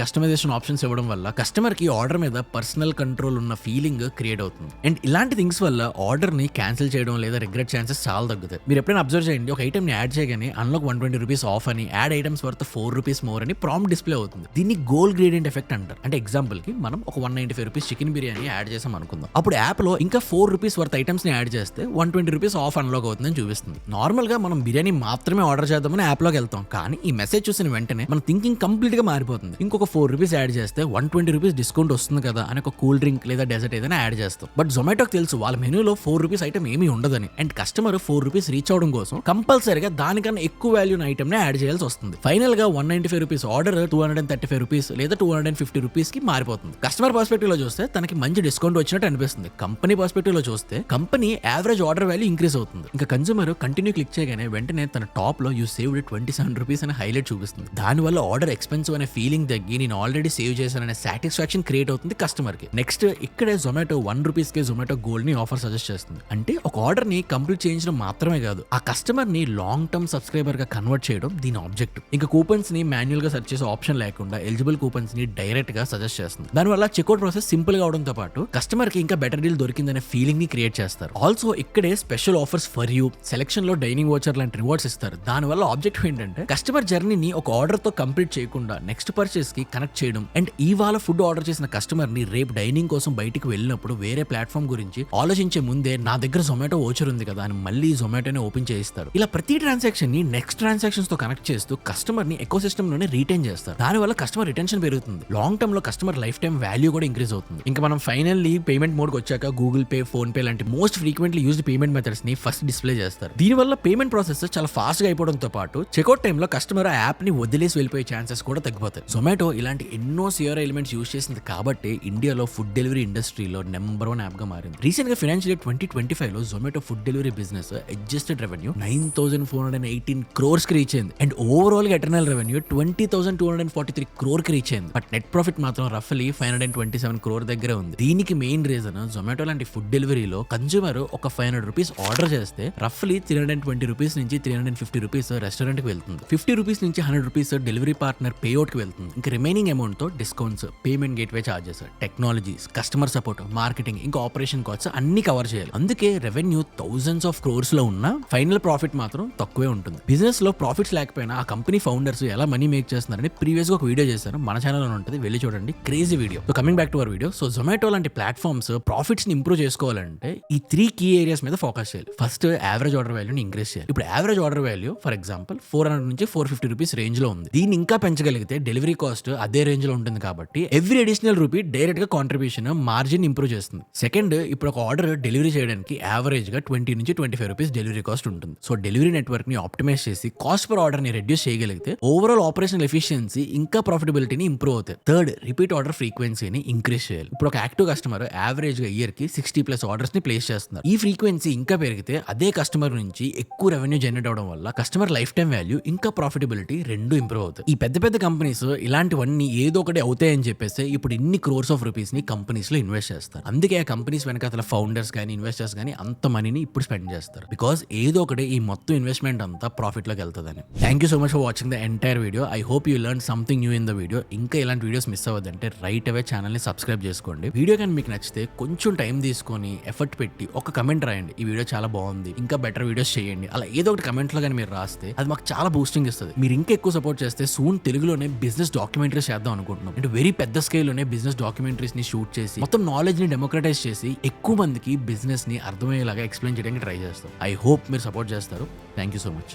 కస్టమైజేషన్ ఆప్షన్స్ ఇవ్వడం వల్ల కస్టమర్ కి ఆర్డర్ మీద పర్సనల్ కంట్రోల్ ఉన్న ఫీలింగ్ క్రియేట్ అవుతుంది. అండ్ ఇలాంటి థింగ్స్ వల్ల ఆర్డర్ ని క్యాన్సిల్ చేయడం లేదా రిగ్రెట్ ఛాన్సెస్ చాలా తగ్గుతాయి. మీరు ఎప్పుడైనా అబ్జర్వ్ చేయండి, ఒక ఐటమ్ ని యాడ్ చేయగానే అన్లాక్ 120 రూపీస్ ఆఫ్ అని, add items worth 4 rupees more అని ప్రాంప్ట్ డిస్ప్లే అవుతుంది. దీన్ని గోల్ గ్రేడియంట్ ఎఫెక్ట్ అంటారు. అంటే ఎగ్జాంపుల్ కి మనం ఒక 195 రూపీస్ చికెన్ బిర్యానీ యాడ్ చేసాం అనుకుందాం. అప్పుడు యాప్ లో ఇంకా 4 రూపీస్ వర్త్ ఐటమ్స్ ని యాడ్ చేస్తే 120 రూపీస్ ఆఫ్ అన్లాక్ అవుతుందని చూపిస్తుంది. నార్మల్ గా మనం బిర్యానీ మాత్రమే ఆర్డర్ చేద్దామని యాప్ లోకి వెళ్తాం, కానీ ఈ మెసేజ్ చూసిన వెంటనే మన థింకింగ్ కంప్లీట్ గా మారిపోతుంది. ఇంకొక 4 రూపీస్ యాడ్ చేస్తే 120 రూపీస్ డిస్కౌంట్ వస్తుంది కదా అని ఒక కూల్ డ్రింక్ లేదా డెజర్ట్ ఏదైనా యాడ్ చేస్తాం. బట్ జొమాటోకి తెలుసు వాళ్ళ మెనూలో 4 రూపీస్ ఐటమ్ ఏమీ ఉండదని. అండ్ కస్టమర్ 4 రూపీస్ రీచ్ అవడం కోసం కంపల్సరీగా దానికన్నా ఎక్కువ వాల్యూ ఐటమ్ ని యాడ్ చేయాల్సి వస్తుంది. ఫైనల్ గా 195 రూపీస్ ఆర్డర్ 235 రూపీస్ లేదా 250 రూపీస్ కి మారిపోతుంది. కస్టమర్ పర్స్పెక్టివ్ లో చూస్తే తనకి మంచి డిస్కౌంట్ వచ్చినట్టు అనిపిస్తుంది. కంపెనీ పర్స్పెక్టివ్ లో చూస్తే company average order value increase అవుతుంది. ఇంకా కన్స్యూమర్ కంటిన్యూ క్లిక్ చేయగానే వెంటనే తన టాప్ లో యూ సేవ్డ్ 27 రూపీస్ అనే హైలైట్ చూపిస్తుంది. దానివల్ల ఆర్డర్ ఎక్స్పెన్సివ్ అనే ఫీలింగ్ తగ్గి నేను ఆల్రెడీ సేవ్ చేశాననే సాటిస్ఫాక్షన్ క్రియేట్ అవుతుంది కస్టమర్ కి. నెక్స్ట్ ఇక్కడే జొమాటో 1 రూపీస్ కి జొమాటో గోల్డ్ ని ఆఫర్ సజెస్ట్ చేస్తుంది. అంటే ఒక ఆర్డర్ ని కంప్లీట్ చేయించడం మాత్రమే కాదు, ఆ కస్టమర్ ని లాంగ్ టర్మ్ సబ్స్క్రైబర్ గా కన్వర్ట్ చేయడం దీని ఆబ్జెక్టివ్. ఇంకా కూపన్స్ ని మాన్యువల్ గా సెర్చ్ చేసే ఆప్షన్ లేకుండా ఎలిజిబుల్ కూపన్స్ ని డైరెక్ట్ గా సజెస్ట్ చేస్తుంది. దానివల్ల చెక్అవుట్ ప్రాసెస్ సింపుల్ గా అవడంతో పాటు కస్టమర్ కి ఇంకా బెటర్ డీల్ దొరికిందనే ఫీలింగ్ ని క్రియేట్ చేస్తారు. ఆల్సో ఇక్కడే special offers for you, selection లో డైనింగ్ వోచర్ లాంటి రివార్డ్స్ ఇస్తారు. దానివల్ల ఆబ్జెక్టివ్ ఏంటంటే కస్టమర్ జర్నీని ఒక ఆర్డర్ తో కంప్లీట్ చేయకుండా నెక్స్ట్ పర్చేస్ కి కనెక్ట్ చేయడం. అండ్ ఇవాళ ఫుడ్ ఆర్డర్ చేసిన కస్టమర్ ని రేపు డైనింగ్ కోసం బయటికి వెళ్ళినప్పుడు వేరే ప్లాట్ఫామ్ గురించి ఆలోచించే ముందే నా దగ్గర జొమాటో వోచర్ ఉంది కదా అని మళ్ళీ జొమాటోనే ఓపెన్ చేయిస్తారు. ఇలా ప్రతి ట్రాన్సాక్షన్ ని నెక్స్ట్ ట్రాన్సాక్షన్స్ తో కనెక్ట్ చేస్తూ కస్టమర్ ని ఎకో సిస్టమ్ లోనే రిటైన్ చేస్తారు. దానివల్ల కస్టమర్ రిటెన్షన్ పెరుగుతుంది. లాంగ్ టర్మ్ లో కస్టమర్ లైఫ్ టైం వాల్యూ కూడా ఇంక్రీజ్ అవుతుంది. ఇంకా మనం ఫైనల్లీ పేమెంట్ మోడ్ కి వచ్చాక గూగుల్ పే, ఫోన్ పే లాంటి most frequently used payment methods ని ఫస్ట్ డిస్ప్లే చేస్తారు. దీనివల్ల పేమెంట్ ప్రాసెస్ చాలా ఫాస్ట్ గా అయిపోవడంతో పాటు చెక్అవుట్ టైమ్ లో కస్టమర్ ఆ యాప్ ని వదిలేసి వెళ్ళిపోయే ఛాన్సెస్ కూడా తగ్గిపోతాయి. జొమాటో ఇలాంటి ఎన్నో సిఆర్ ఎలిమెంట్స్ యూజ్ చేసింది కాబట్టి ఇండియాలో ఫుడ్ డెలివరీ ఇండస్ట్రీలో నెంబర్ 1 యాప్ గా మారింది. రీసెంట్ గా ఫైనాన్షియల్ ఇయర్ 2025 లో Zomato food delivery business adjusted revenue 9,418 crores కి రీచ్ అయింది. అండ్ ఓవరాల్ గా ఎటర్నల్ రెవెన్యూ 20,243 crore కి రీచ్ అయింది. బట్ నెట్ ప్రాఫిట్ మాత్రం రఫ్లీ 527 crore దగ్గర ఉంది. దీనికి మెయిన్ రీజన్ జొమాటో లాంటి ఫుడ్ డెలివరీలో కన్స్యూమర్ ఒక 500 రూపీస్ ఆర్డర్ చేస్తే రఫ్లీ 320 రూపీస్ నుంచి 350 రూపీస్ రెస్టారెంట్ కి వెళ్తుంది. 50 రూపీస్ నుంచి 100 రూపీస్ డెలివరీ పార్ట్నర్ పేఅవుట్ కి వెళ్తుంది. ఇంకా రిమైనింగ్ అమౌంట్ తో discounts, payment gateway charges, technologies, customer support, marketing, ఇంకా ఆపరేషన్ కాస్ట్ అన్ని కవర్ చేయాలి. అందుకే రెవెన్యూ థౌసండ్స్ ఆఫ్ క్రోర్స్ లో ఉన్న ఫైనల్ ప్రాఫిట్ మాత్రం తక్కువే ఉంటుంది. బిజినెస్ లో ప్రాఫిట్స్ లేకపోయినా ఆ కంపెనీ ఫౌండర్స్ ఎలా మనీ మేక్ చేస్తున్నారని ప్రీవియస్ గా ఒక వీడియో చేశారు, మన ఛానల్ లో ఉంటుంది, వెళ్ళి చూడండి. Crazy video. So coming back to our video. So Zomato లాంటి ప్లాట్ఫామ్స్ ప్రాఫిట్స్ ని ఇంప్రూవ్ చేసుకోవాలంటే ఈ 3 కీ ఏరియాస్ మీద ఫోకస్ చేయాలి. ఫస్ట్ యావరేజ్ ఆర్డర్ వాల్యూని ఇంక్రీజ్ చేయాలి. ఇప్పుడు average order value for example 400 నుంచి 450 రూపీస్ రేంజ్ లో ఉంది. దీన్ని ఇంకా పెంచగలిగితే డెలివరీ కాస్ట్ అదే రేంజ్ లో ఉంటుంది కాబట్టి ఎవ్రీ అడిషనల్ రూపీ డైరెక్ట్ గా కాంట్రిబ్యూషన్ మార్జిన్ ఇంప్రూవ్ చేస్తుంది. సెకండ్, ఇప్పుడు ఒక ఆర్డర్ డెలివరీ చేయడానికి యావరేజ్ గా 20 నుంచి 25 రూపీస్ డెలివరీ కాస్ట్ ఉంటుంది. సో డెలివరీ నెట్వర్క్ ని ఆప్టిమైజ్ చేసి కాస్ట్ పర్ ఆర్డర్ ని రెడ్యూస్ చేయగలిగితే ఓవరాల్ ఆపరేషనల్ ఎఫిషియన్సీ ఇంకా ప్రాఫిటబిలిటీని ఇంప్రూవ్ అవుతాయి. థర్డ్, రిపీట్ ఆర్డర్ ఫ్రీక్వెన్సీని ఇంక్రీజ్ చేయాలి. ఇప్పుడు ఒక యాక్టివ్ కస్టమర్ యావరేజ్ గా ఇయర్ కి 60+ ఆర్డర్స్ ని ప్లేస్ చేస్తున్నారు. ఈ ఫ్రీక్వెన్సీ ఇంకా పెరిగితే అదే కస్టమర్ నుంచి ఎక్కువ రెవెన్యూ జనరేట్ అవడం వల్ల కస్టమర్ లైఫ్ టైం వాల్యూ ఇంకా ప్రాఫిటబిలిటీ రెండు ఇంప్రూవ్ అవుతాయి. ఈ పెద్ద పెద్ద కంపెనీస్ ఇలాంటివన్నీ ఏదో ఒకటి అవుతాయని చెప్పేసి ఇప్పుడు ఇన్ని క్రోర్స్ ఆఫ్ రూపీస్ ని కంపెనీస్ లో ఇన్వెస్ట్ చేస్తారు. అందుకే ఆ కంపెనీస్ వెనక అసలు ఫౌండర్స్ కానీ ఇన్వెస్టర్స్ కానీ అంత మనీని ఇప్పుడు స్పెండ్ చేస్తారు. బికాస్ ఏదో ఒకటి ఈ మొత్తం ఇన్వెస్ట్మెంట్ అంతా ప్రాఫిట్ లోకి వెళ్తుందని. Thank you so much for watching the entire video. I hope you learn learn something new in the video. ఇంకా ఇలాంటి వీడియోస్ మిస్ అవ్వద్దంటే రైట్ అవే ఛానల్ని సబ్స్క్రైబ్ చేసుకోండి. వీడియో కానీ మీకు నచ్చితే కొంచెం టైం తీసుకొని ఎఫర్ట్ పెట్టి ఒక కమెంట్ రాయండి, ఈ వీడియో చాలా బాగుంది, ఇంకా బెటర్ వీడియోస్ చేయండి, అలా ఏదో ఒకటి కమెంట్లో కానీ మీరు రాస్తే అది మాకు చాలా బూస్టింగ్ ఇస్తుంది. మీరు ఇంకా ఎక్కువ సపోర్ట్ చేస్తే సూన్ తెలుగులోనే బిజినెస్ డాక్యుమెంటరీస్ చేద్దాం అనుకుంటున్నాం. అంటే వెరీ పెద్ద స్కేల్లోనే బిజినెస్ డాక్యుమెంటరీస్ ని షూట్ చేసి మొత్తం నాలెడ్జ్ ని డెమోక్రటైజ్ చేసి ఎక్కువ మందికి బిజినెస్ ని అర్థమయ్యేలాగా ఎక్స్ప్లెయిన్ చేయడానికి ట్రై చేస్తాం. ఐ హోప్ మీరు సపోర్ట్ చేస్తారు. Thank you so much.